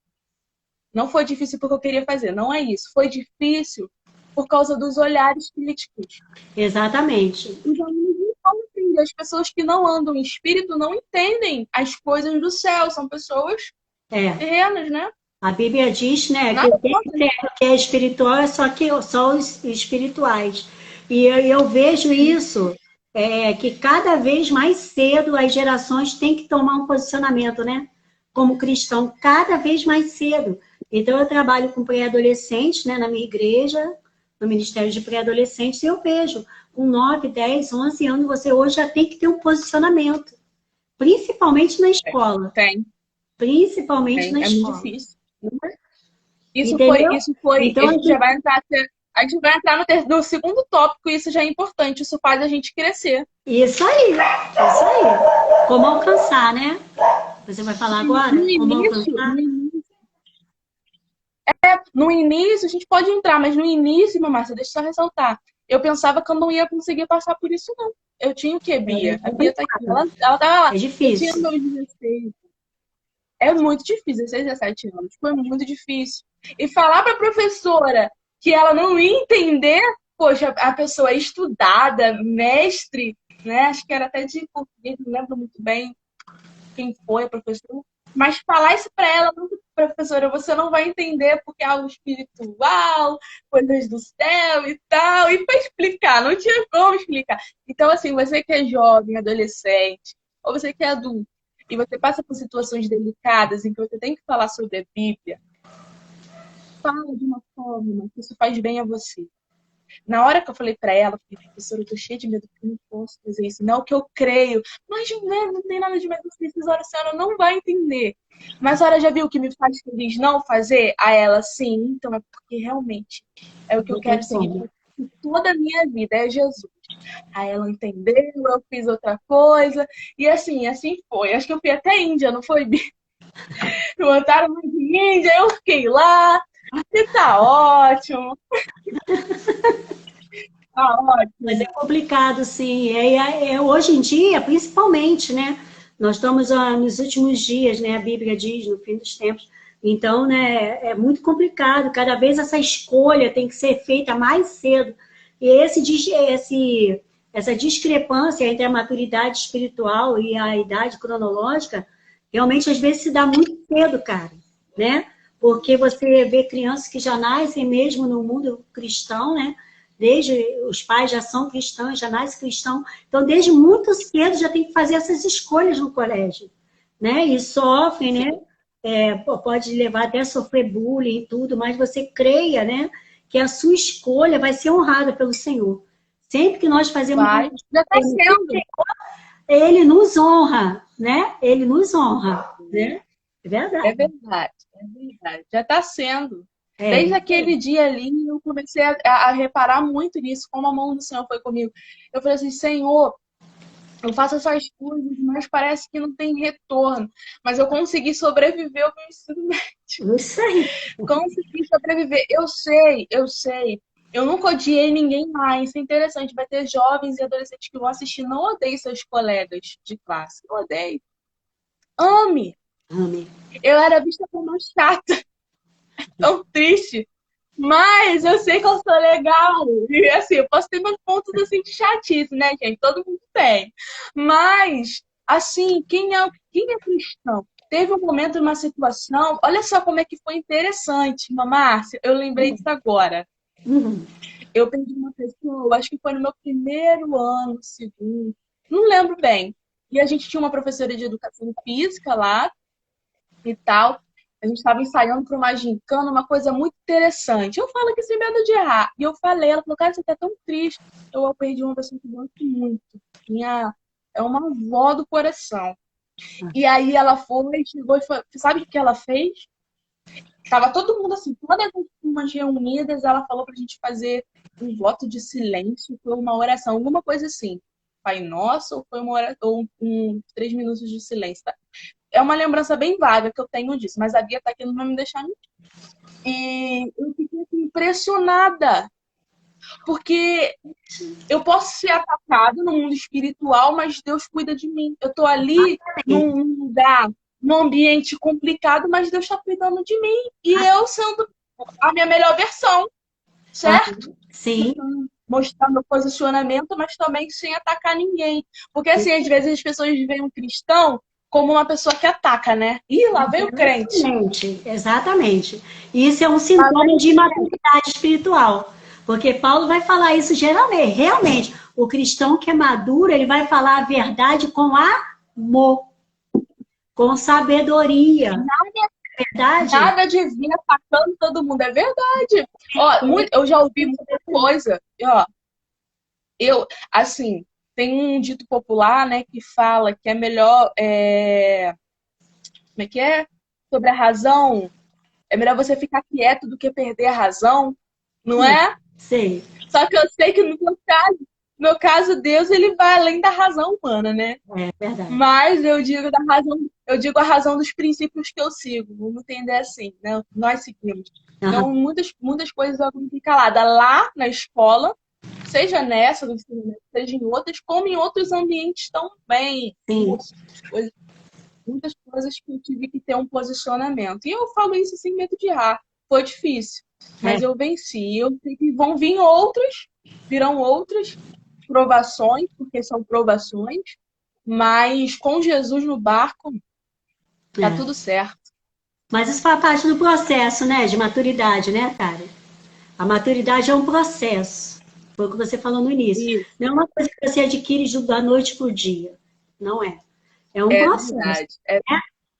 Não foi difícil porque eu queria fazer. Não é isso. Foi difícil por causa dos olhares críticos. Exatamente. Os alunos não vão entender. As pessoas que não andam em espírito não entendem as coisas do céu. São pessoas terrenas, né? A Bíblia diz, né, que é espiritual é só os espirituais. E eu vejo isso, que cada vez mais cedo as gerações têm que tomar um posicionamento, né? Como cristão, cada vez mais cedo. Então, eu trabalho com pré-adolescentes, né, na minha igreja, no Ministério de Pré-Adolescentes, e eu vejo, com 9, 10, 11 anos, você hoje já tem que ter um posicionamento. Principalmente na escola. Tem. Principalmente na escola. É muito difícil. Isso foi. Então, a gente já vai entrar. A gente vai entrar no segundo tópico, e isso já é importante. Isso faz a gente crescer. Isso aí. Como alcançar, né? Você vai falar agora? No início, a gente pode entrar, mas no início, Márcia, deixa eu só ressaltar. Eu pensava que eu não ia conseguir passar por isso, não. Eu tinha o quê, Bia? A Bia tá aqui. Ela tava lá. É difícil. Eu tinha meus 16. É muito difícil, 16, 17 anos. Foi muito difícil. E falar para a professora que ela não ia entender, poxa, a pessoa é estudada, mestre, né? Acho que era até de português, não lembro muito bem quem foi a professora. Mas falar isso para ela, professora, você não vai entender porque é algo espiritual, coisas do céu e tal. E para explicar, não tinha como explicar. Então, assim, você que é jovem, adolescente, ou você que é adulto, e você passa por situações delicadas em que você tem que falar sobre a Bíblia, fala de uma forma que isso faz bem a você. Na hora que eu falei para ela, professora, eu tô cheia de medo porque eu não posso fazer isso. Não é o que eu creio. Mas não tem nada de medo. Essas horas a senhora não vai entender. Mas a senhora já viu o que me faz feliz não fazer? A ela, sim. Então é porque realmente é o que eu quero seguir. Toda a minha vida é Jesus. Aí ela entendeu, eu fiz outra coisa. E assim foi. Acho que eu fui até Índia, não foi, Bia? Botaram uma de Índia, eu fiquei lá. E tá ótimo. Tá ótimo. Mas é complicado, sim. Hoje em dia, principalmente, né? Nós estamos nos últimos dias, né? A Bíblia diz, no fim dos tempos. Então, né? É muito complicado. Cada vez essa escolha tem que ser feita mais cedo. E essa discrepância entre a maturidade espiritual e a idade cronológica, realmente, às vezes, se dá muito cedo, cara, né? Porque você vê crianças que já nascem mesmo no mundo cristão, né? Desde os pais já são cristãos, já nascem cristãos. Então, desde muito cedo já tem que fazer essas escolhas no colégio, né? E sofrem, né? Pode levar até a sofrer bullying e tudo, mas você creia, né? Que a sua escolha vai ser honrada pelo Senhor. Sempre que nós fazemos... Já está sendo. Ele nos honra, né? Ele nos honra, né? É verdade. É verdade. Já está sendo. Desde aquele dia ali, eu comecei a reparar muito nisso, como a mão do Senhor foi comigo. Eu falei assim, Senhor, eu faço essas coisas, mas parece que não tem retorno. Mas eu consegui sobreviver ao meu ensino médio. Isso aí. Consegui sobreviver. Eu sei. Eu nunca odiei ninguém mais. Isso é interessante. Vai ter jovens e adolescentes que vão assistir. Não odeie seus colegas de classe. Não odeie. Ame. Ame. Eu era vista como uma chata, tão triste. Mas eu sei que eu sou legal. E assim, eu posso ter meus pontos assim, de chatice, né, gente? Todo mundo tem. Mas, assim, quem é cristão? Teve um momento, uma situação. Olha só como é que foi interessante, Márcia. Eu lembrei disso agora. Uhum. Eu perdi uma pessoa, acho que foi no meu primeiro ano, segundo, não lembro bem. E a gente tinha uma professora de educação física lá e tal. A gente estava ensaiando para uma gincana, uma coisa muito interessante. Eu falo aqui sem medo de errar. E eu falei, ela falou, cara, você tá tão triste. Eu perdi uma pessoa que eu gosto muito. Minha, é uma avó do coração. E aí ela foi, chegou e foi, sabe o que ela fez? Tava todo mundo assim, todas as turmas reunidas, ela falou pra gente fazer um voto de silêncio, foi uma oração, alguma coisa assim. Pai Nosso, ou foi uma oração, ou 3 minutos de silêncio. Tá? É uma lembrança bem vaga que eu tenho disso, mas a Bia tá aqui, não vai me deixar mentir. E eu fiquei assim, impressionada, porque eu posso ser atacado no mundo espiritual, mas Deus cuida de mim. Eu tô ali num lugar, num ambiente complicado, mas Deus está cuidando de mim. E eu sendo a minha melhor versão, certo? Sim. Mostrar meu posicionamento, mas também sem atacar ninguém. Porque, assim, às vezes as pessoas veem um cristão como uma pessoa que ataca, né? Ih, lá veio o crente. Exatamente, exatamente. Isso é um sintoma de imaturidade espiritual. Porque Paulo vai falar isso geralmente. Realmente, o cristão que é maduro, ele vai falar a verdade com amor, com sabedoria. Verdade? Nada de vir atacando todo mundo, é verdade. Ó, eu já ouvi muita coisa. Ó, assim, tem um dito popular, né, que fala que é melhor, como é que é? Sobre a razão, é melhor você ficar quieto do que perder a razão, não é? Sei. Só que eu sei que no caso, Deus, ele vai além da razão humana, né? É verdade. Mas eu digo da razão, eu digo a razão dos princípios que eu sigo. Vamos entender assim, né? Nós seguimos. Então, muitas coisas eu fiquei calada lá na escola, seja nessa, seja em outras, como em outros ambientes também. Sim. Muitas coisas que eu tive que ter um posicionamento. E eu falo isso sem medo de errar. Foi difícil, mas eu venci. Eu sei que virão outras provações, porque são provações, mas com Jesus no barco, tá tudo certo. Mas isso faz parte do processo, né, de maturidade, né, cara? A maturidade é um processo. Foi o que você falou no início. Isso. Não é uma coisa que você adquire da noite para o dia. Não é. É um processo. Verdade. Né?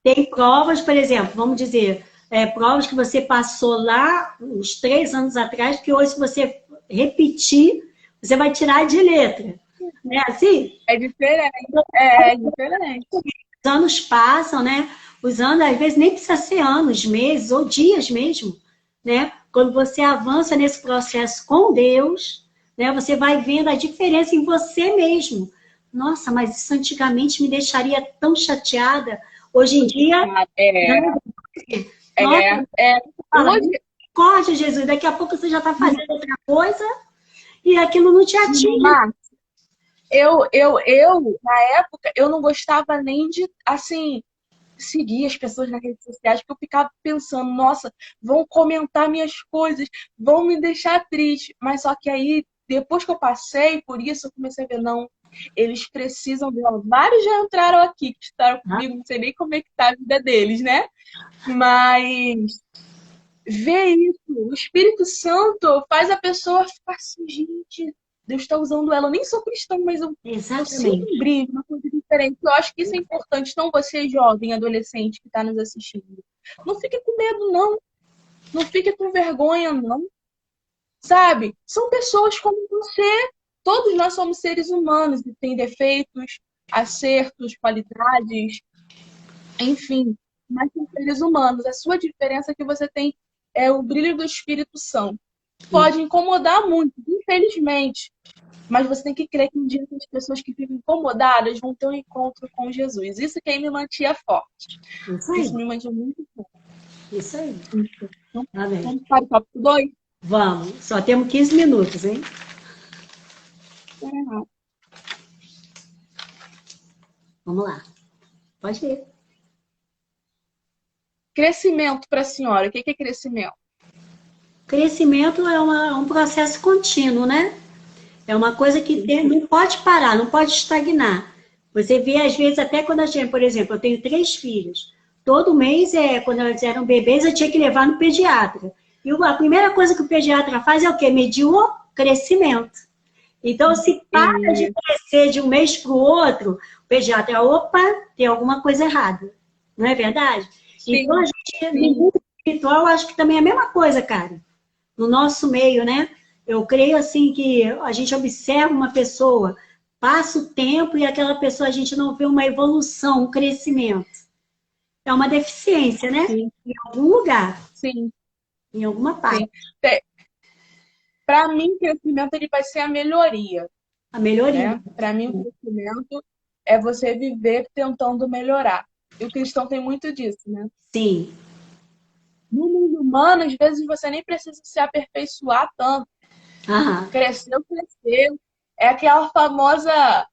Tem provas, por exemplo, vamos dizer, provas que você passou lá uns 3 anos atrás, que hoje, se você repetir, você vai tirar de letra. Não é assim? É diferente. É diferente. Os anos passam, né? Os anos, às vezes, nem precisa ser anos, meses ou dias mesmo, né? Quando você avança nesse processo com Deus, né? Você vai vendo a diferença em você mesmo. Nossa, mas isso antigamente me deixaria tão chateada. Hoje em dia... Hoje... Corte, Jesus, daqui a pouco você já está fazendo outra coisa e aquilo não te atinge. Na época, eu não gostava nem de, assim, seguir as pessoas nas redes sociais, porque eu ficava pensando, nossa, vão comentar minhas coisas, vão me deixar triste. Mas só que aí, depois que eu passei por isso, eu comecei a ver, não, eles precisam ver. Vários já entraram aqui, que estavam comigo, não sei nem como é que tá a vida deles, né? Mas ver isso, o Espírito Santo faz a pessoa ficar assim, gente, Deus está usando ela. Eu nem sou cristã, mas eu sinto um brilho, uma coisa diferente. Eu acho que isso é importante. Então, você, jovem, adolescente que está nos assistindo, não fique com medo, não. Não fique com vergonha, não. Sabe? São pessoas como você. Todos nós somos seres humanos e tem defeitos, acertos, qualidades, enfim. Mas são seres humanos. A sua diferença é que você tem o brilho do Espírito Santo. Pode incomodar muito, infelizmente. Mas você tem que crer que um dia as pessoas que ficam incomodadas vão ter um encontro com Jesus. Isso que aí me mantinha forte. Isso me mantinha muito forte. Isso aí. Então, vamos para o tópico 2? Vamos. Só temos 15 minutos, hein? Uhum. Vamos lá. Pode ir. Crescimento para a senhora, o que é crescimento? Crescimento é um processo contínuo, né? É uma coisa que não pode parar, não pode estagnar. Você vê, às vezes, até quando a gente, por exemplo, eu tenho 3 filhos. Todo mês, quando elas eram bebês, eu tinha que levar no pediatra. E a primeira coisa que o pediatra faz é o quê? Medir o crescimento. Então, se para de crescer de um mês para o outro, o pediatra, opa, tem alguma coisa errada. Não é verdade? Sim. Então, a gente, no mundo espiritual, acho que também é a mesma coisa, cara. No nosso meio, né? Eu creio, assim, que a gente observa uma pessoa, passa o tempo e aquela pessoa, a gente não vê uma evolução, um crescimento. É uma deficiência, né? Sim. Em algum lugar. Sim. Em alguma parte. Para mim, crescimento ele vai ser a melhoria. A melhoria. Né? Para mim, o crescimento é você viver tentando melhorar. E o cristão tem muito disso, né? Sim. No mundo humano, às vezes você nem precisa se aperfeiçoar tanto. Aham. Cresceu, cresceu. É aquela famosa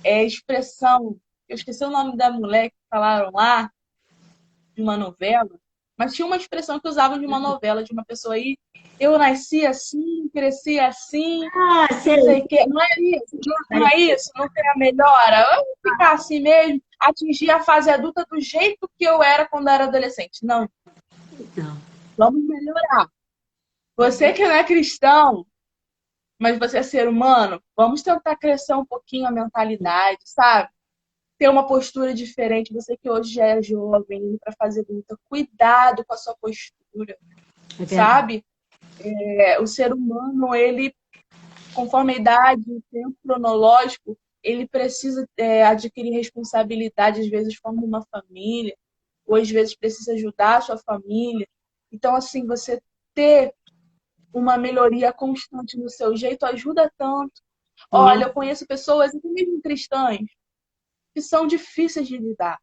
expressão, eu esqueci o nome da mulher que falaram lá, de uma novela, mas tinha uma expressão que usavam de uma novela, de uma pessoa aí, eu nasci assim, cresci assim, Ah, não sei. sei o quê. Não é isso, não é isso, não tem a melhora. Eu vou ficar assim mesmo, atingir a fase adulta do jeito que eu era quando era adolescente. Não, Não. vamos melhorar. Você que não é cristão, mas você é ser humano, vamos tentar crescer um pouquinho a mentalidade, sabe? Ter uma postura diferente. Você que hoje já é jovem, indo para fazer luta, cuidado com a sua postura, sabe? O ser humano, ele, conforme a idade, o tempo cronológico, ele precisa adquirir responsabilidade, às vezes forma uma família, ou às vezes precisa ajudar a sua família. Então, assim, você ter uma melhoria constante no seu jeito ajuda tanto. Olha, eu conheço pessoas, até mesmo cristãs, que são difíceis de lidar.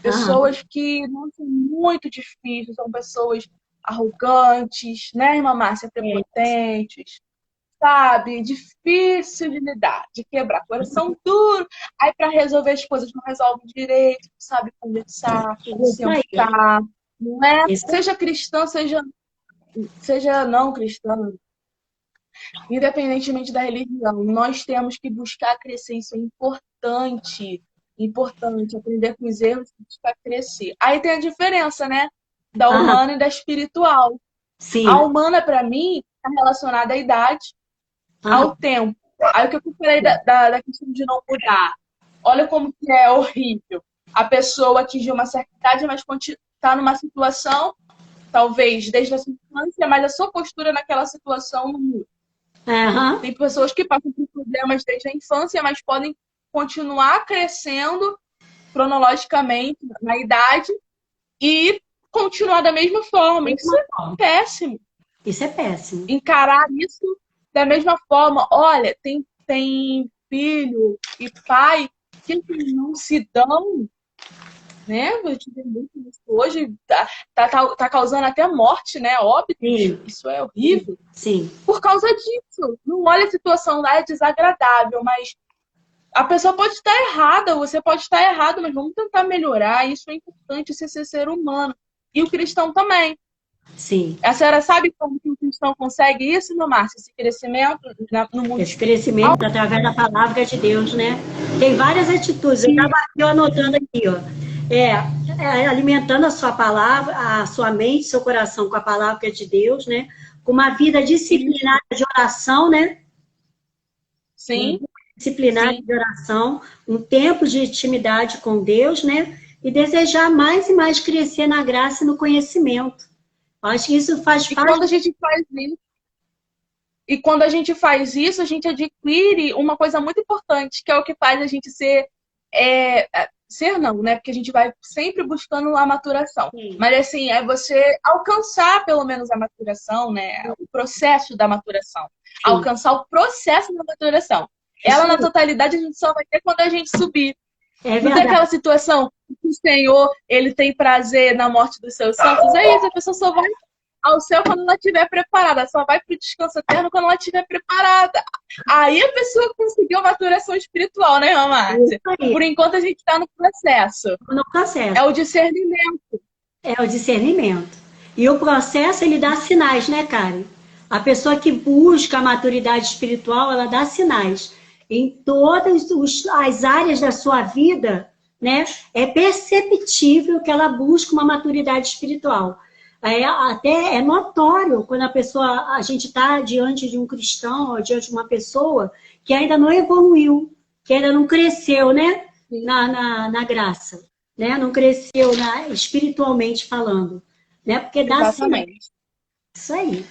Pessoas que não são muito difíceis, são pessoas arrogantes, né, irmã Márcia? Prepotentes, sabe? Difícil de lidar, de quebrar. Coração duro. Aí, para resolver as coisas, não resolve direito, não sabe conversar, sentar, não é? Seja cristã, seja não cristã, independentemente da religião, nós temos que buscar crescer. Isso é importante. Importante, aprender com os erros para crescer. Aí tem a diferença, né? Da humana e da espiritual. Sim. A humana, para mim, está relacionada à idade, ao tempo. Aí o que eu falei da questão de não mudar. Olha como que é horrível. A pessoa atingiu uma certa idade, mas está numa situação, talvez desde a sua infância, mas a sua postura naquela situação não muda. Tem pessoas que passam por problemas desde a infância, mas podem continuar crescendo cronologicamente na idade e continuar da mesma forma. Isso é péssimo. Isso é péssimo. Encarar isso da mesma forma. Olha, tem filho e pai que não se dão, né? Eu tive muito isso hoje, tá causando até morte, né? Óbito. Sim. Isso é horrível. Sim. Por causa disso. Não olha a situação lá, é desagradável, mas a pessoa pode estar errada, você pode estar errado, mas vamos tentar melhorar. Isso é importante, você ser humano. E o cristão também. Sim. A senhora sabe como que o cristão consegue isso, meu Márcio? Esse crescimento no mundo? Esse crescimento através da palavra de Deus, né? Tem várias atitudes. Eu estava aqui anotando aqui, ó. Alimentando a sua palavra, a sua mente, seu coração com a palavra de Deus, né? Com uma vida disciplinada de oração, né? Sim. Disciplinada de oração, um tempo de intimidade com Deus, né? E desejar mais e mais crescer na graça e no conhecimento. Acho que isso faz parte. Quando a gente faz isso, a gente adquire uma coisa muito importante, que é o que faz a gente ser não, né? Porque a gente vai sempre buscando a maturação. Sim. Mas assim, é você alcançar pelo menos a maturação, né? O processo da maturação. Sim. Alcançar o processo da maturação. Ela, na totalidade, a gente só vai ter quando a gente subir. Não tem aquela situação que o Senhor, ele tem prazer na morte dos seus santos. É isso, a pessoa só vai ao céu quando ela estiver preparada. Só vai para o descanso eterno quando ela estiver preparada. Aí a pessoa conseguiu a maturação espiritual, né, Márcia? Isso aí, Por enquanto a gente está no processo. no processo. É o discernimento. É o discernimento. E o processo, ele dá sinais, né, Karen? A pessoa que busca a maturidade espiritual, ela dá sinais. Em todas as áreas da sua vida, né? É perceptível que ela busca uma maturidade espiritual. Até é notório quando a gente está diante de um cristão ou diante de uma pessoa que ainda não evoluiu, que ainda não cresceu, né? Na graça, né? Não cresceu espiritualmente falando, né? Porque dá sinal. Exatamente. Isso aí.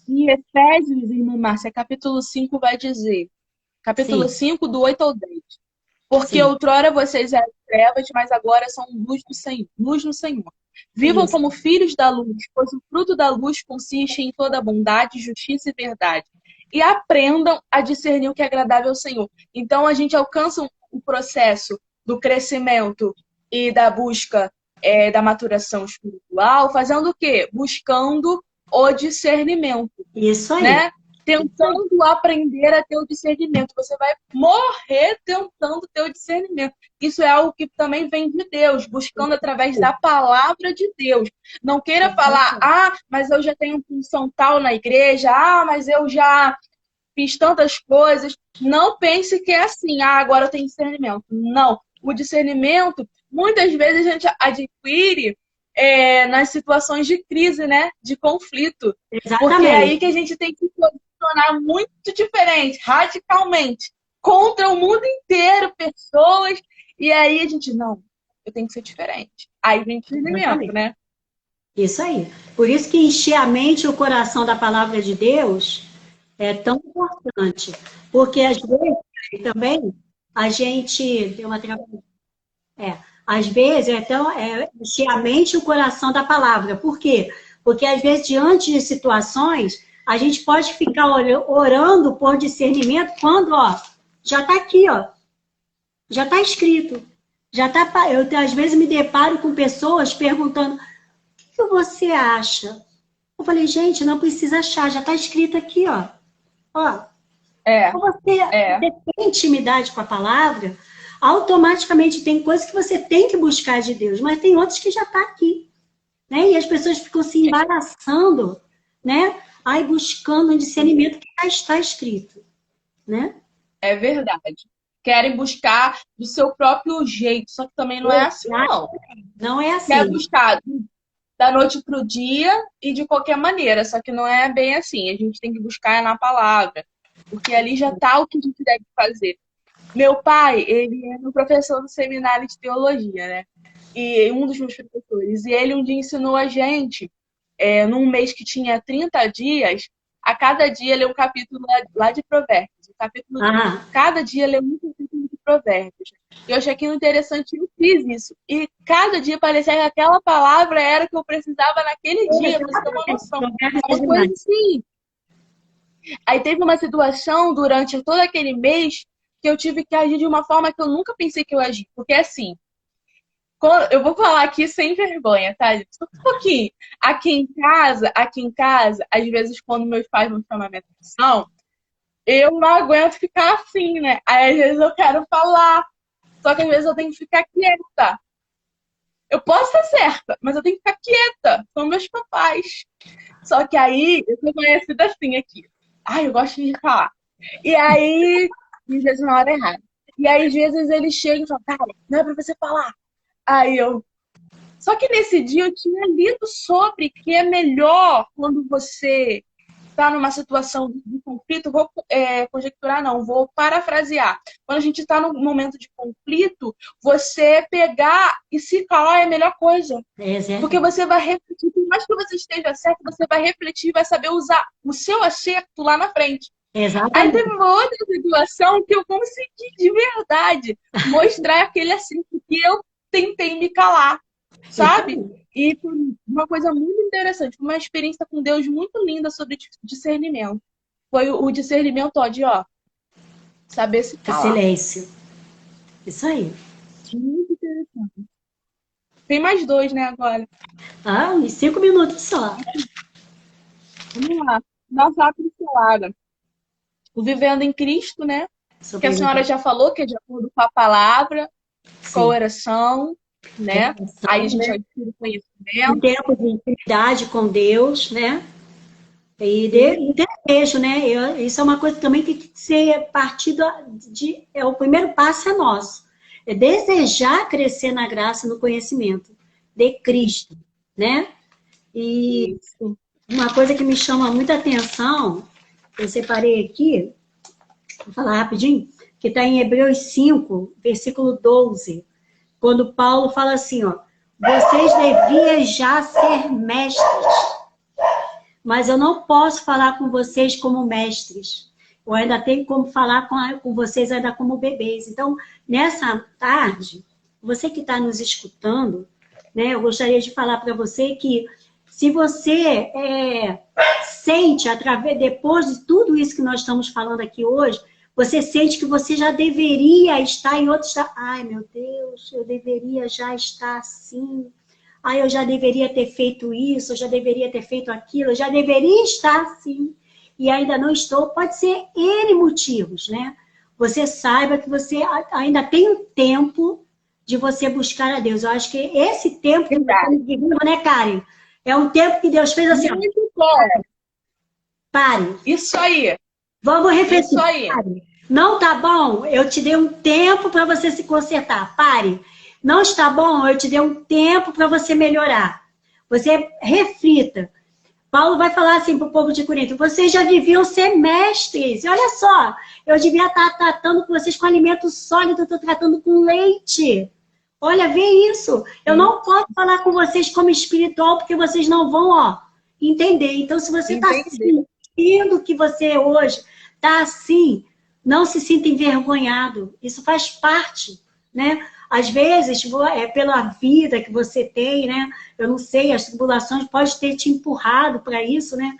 Em Efésios, irmã Márcia, capítulo 5 vai dizer, capítulo Sim, 5, do 8 ao 10. Porque sim. outrora vocês eram trevas, mas agora são luz do Senhor. Luz no Senhor. Vivam Isso. como filhos da luz, pois o fruto da luz consiste em toda bondade, justiça e verdade. E aprendam a discernir o que é agradável ao Senhor. Então a gente alcança o processo do crescimento e da busca da maturação espiritual, fazendo o quê? Buscando o discernimento, Isso aí. né? Tentando aprender a ter o discernimento. Você vai morrer tentando ter o discernimento. Isso é algo que também vem de Deus, buscando através da palavra de Deus. Não queira falar, mas eu já tenho função tal na igreja, mas eu já fiz tantas coisas. Não pense que é assim, agora eu tenho discernimento. Não. O discernimento, muitas vezes a gente adquire nas situações de crise, né? De conflito. Porque é aí Exatamente. que a gente tem que se posicionar muito diferente, radicalmente, contra o mundo inteiro, pessoas. E aí a gente, não, eu tenho que ser diferente. Aí vem discernimento, Exatamente. né? Isso aí. Por isso que encher a mente e o coração da palavra de Deus é tão importante. Porque às vezes também a gente deu uma travada. Às vezes encher a mente e o coração da palavra. Por quê? Porque às vezes, diante de situações, a gente pode ficar orando por discernimento quando, já está aqui, já está escrito. Já tá, eu às vezes me deparo com pessoas perguntando: o que você acha? Eu falei, gente, não precisa achar, já está escrito aqui, ó. É, Você tem intimidade com a palavra, automaticamente tem coisas que você tem que buscar de Deus, mas tem outras que já está aqui, né? E as pessoas ficam se embaraçando, né? Aí buscando um discernimento que já está escrito, né? é verdade. Querem buscar do seu próprio jeito, só que também não é assim, não. Não é Quer assim. buscar da noite para o dia e de qualquer maneira, só que não é bem assim. A gente tem que buscar na palavra, porque ali já está o que a gente deve fazer. Meu pai, ele é meu professor no seminário de teologia, né? E um dos meus professores. E ele um dia ensinou a gente, num mês que tinha 30 dias, a cada dia ler um capítulo lá de Provérbios. Cada dia ler um capítulo de Provérbios. Eu achei aquilo interessante e eu fiz isso. E cada dia parecia que aquela palavra era o que eu precisava naquele dia, pra você ter uma noção. É uma coisa assim. Aí teve uma situação durante todo aquele mês que eu tive que agir de uma forma que eu nunca pensei que eu agi. Porque assim, eu vou falar aqui sem vergonha, tá? Só um pouquinho. Aqui em casa, às vezes quando meus pais vão chamar minha atenção, eu não aguento ficar assim, né? Aí às vezes eu quero falar, só que às vezes eu tenho que ficar quieta. Eu posso estar certa, mas eu tenho que ficar quieta. São meus papais. Só que aí, eu sou conhecida assim aqui. Ai, eu gosto de falar. E aí, às vezes na hora errada. E aí, às vezes, eles chegam e falam, cara, não é pra você falar. Aí eu. Só que nesse dia eu tinha lido sobre que é melhor quando você está numa situação de conflito, vou conjecturar, não, vou parafrasear. Quando a gente está num momento de conflito, você pegar e se calar é a melhor coisa. Porque você vai refletir, por mais que você esteja certo, você vai refletir e vai saber usar o seu acerto lá na frente. Exatamente. Aí teve uma outra situação que eu consegui de verdade mostrar aquele acerto que eu tentei me calar, sabe? E foi uma coisa muito interessante, uma experiência com Deus muito linda sobre discernimento. Foi o discernimento de, saber se O calar. silêncio. Isso aí. Muito interessante. Tem mais dois, né, agora. Ah, uns 5 minutos só. Vamos lá. Nossa pincelada. O Vivendo em Cristo, né? Que a Sobre senhora já falou, que é de acordo com a palavra, com a sim, oração, né? Aí a relação, gente né? vai ter Um conhecimento. tempo de intimidade com Deus, né? E desejo, né? Isso é uma coisa também que tem que ser partido de. O primeiro passo é nosso. É desejar crescer na graça e no conhecimento de Cristo, né? E Isso. uma coisa que me chama muita atenção, eu separei aqui, vou falar rapidinho, que está em Hebreus 5, versículo 12, quando Paulo fala assim, ó, vocês deviam já ser mestres, mas eu não posso falar com vocês como mestres. Eu ainda tenho como falar com vocês ainda como bebês. Então, nessa tarde, você que está nos escutando, né, eu gostaria de falar para você que se você sente, depois de tudo isso que nós estamos falando aqui hoje, você sente que você já deveria estar em outro estado. Ai, meu Deus, eu deveria já estar assim. Ai, eu já deveria ter feito isso, eu já deveria ter feito aquilo, eu já deveria estar assim. E ainda não estou. Pode ser N motivos, né? Você saiba que você ainda tem um tempo de você buscar a Deus. Eu acho que esse tempo que nós Verdade. estamos vivendo, né, Karen? É um tempo que Deus fez assim, ó, Muito bom. pare, Isso aí. vamos Isso refletir, aí. pare. Não tá bom? Eu te dei um tempo para você se consertar, pare. Não está bom? Eu te dei um tempo para você melhorar. Você reflita. Paulo vai falar assim para o povo de Corinto: vocês já deviam ser mestres. E olha só, eu devia estar tratando com vocês com alimento sólido, eu estou tratando com leite. Olha, vê isso. Eu Sim. não posso falar com vocês como espiritual, porque vocês não vão, ó, entender. Então, se você está Entender. sentindo que você hoje está assim, não se sinta envergonhado. Isso faz parte, né? Às vezes, pela vida que você tem, né? Eu não sei, as tribulações podem ter te empurrado para isso, né?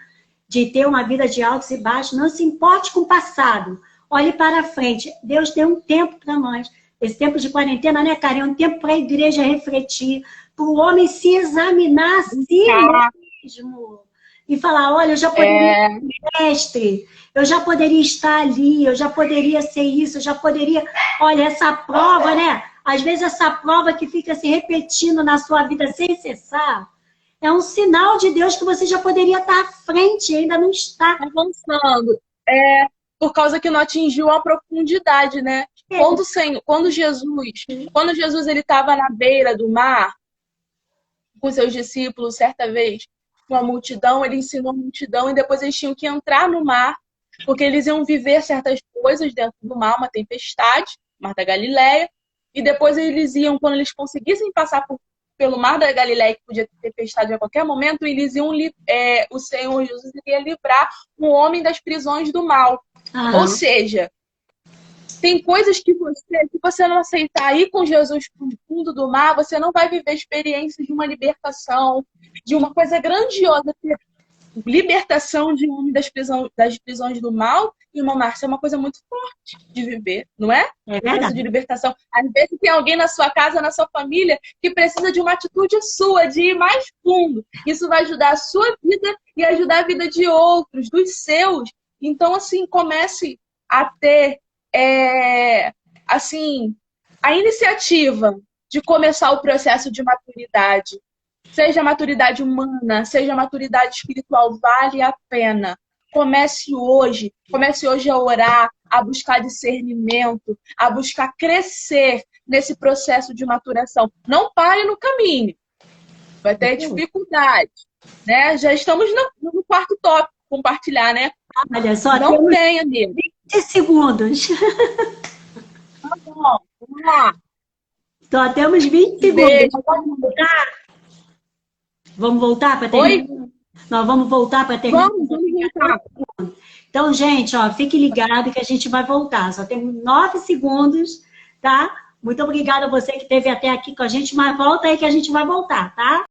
De ter uma vida de altos e baixos. Não se importe com o passado. Olhe para frente. Deus tem um tempo para nós. Esse tempo de quarentena, né, cara? É um tempo para a igreja refletir, para o homem se examinar a si Tá. mesmo. E falar, olha, eu já poderia É, ser mestre, eu já poderia estar ali, eu já poderia ser isso, eu já poderia... Olha, essa prova, né? Às vezes essa prova que fica se repetindo na sua vida sem cessar, é um sinal de Deus que você já poderia estar à frente, ainda não está. avançando. Por causa que não atingiu a profundidade, né? Quando Jesus ele estava na beira do mar com seus discípulos, certa vez, com a multidão, ele ensinou a multidão e depois eles tinham que entrar no mar, porque eles iam viver certas coisas dentro do mar, uma tempestade, Mar da Galileia, e depois eles iam, quando eles conseguissem passar pelo Mar da Galileia, que podia ter tempestade a qualquer momento, eles iam, o Senhor Jesus iria livrar o homem das prisões do mal. Ou Aham. seja, tem coisas que se você não aceitar ir com Jesus para o fundo do mar, você não vai viver experiências de uma libertação, de uma coisa grandiosa. Libertação de um homem das prisões do mal, e uma Márcia, é uma coisa muito forte de viver, não é? É Processo verdade. de libertação. Às vezes tem alguém na sua casa, na sua família, que precisa de uma atitude sua, de ir mais fundo. Isso vai ajudar a sua vida e ajudar a vida de outros, dos seus. Então, assim, comece a ter assim, a iniciativa de começar o processo de maturidade. Seja maturidade humana, seja maturidade espiritual, vale a pena. Comece hoje a orar, a buscar discernimento, a buscar crescer nesse processo de maturação. Não pare no caminho, vai ter dificuldade, né? Já estamos no quarto tópico, compartilhar, né? Olha, só Não temos tenha medo. 20 segundos. Tá bom, vamos lá. Só temos 20 segundos. Beijo, todo mundo. Vamos voltar para Oi? terminar? Nós vamos voltar para terminar. Vamos voltar. Então, gente, ó, fique ligado que a gente vai voltar. Só temos 9 segundos, tá? Muito obrigada a você que esteve até aqui com a gente, mas volta aí que a gente vai voltar, tá?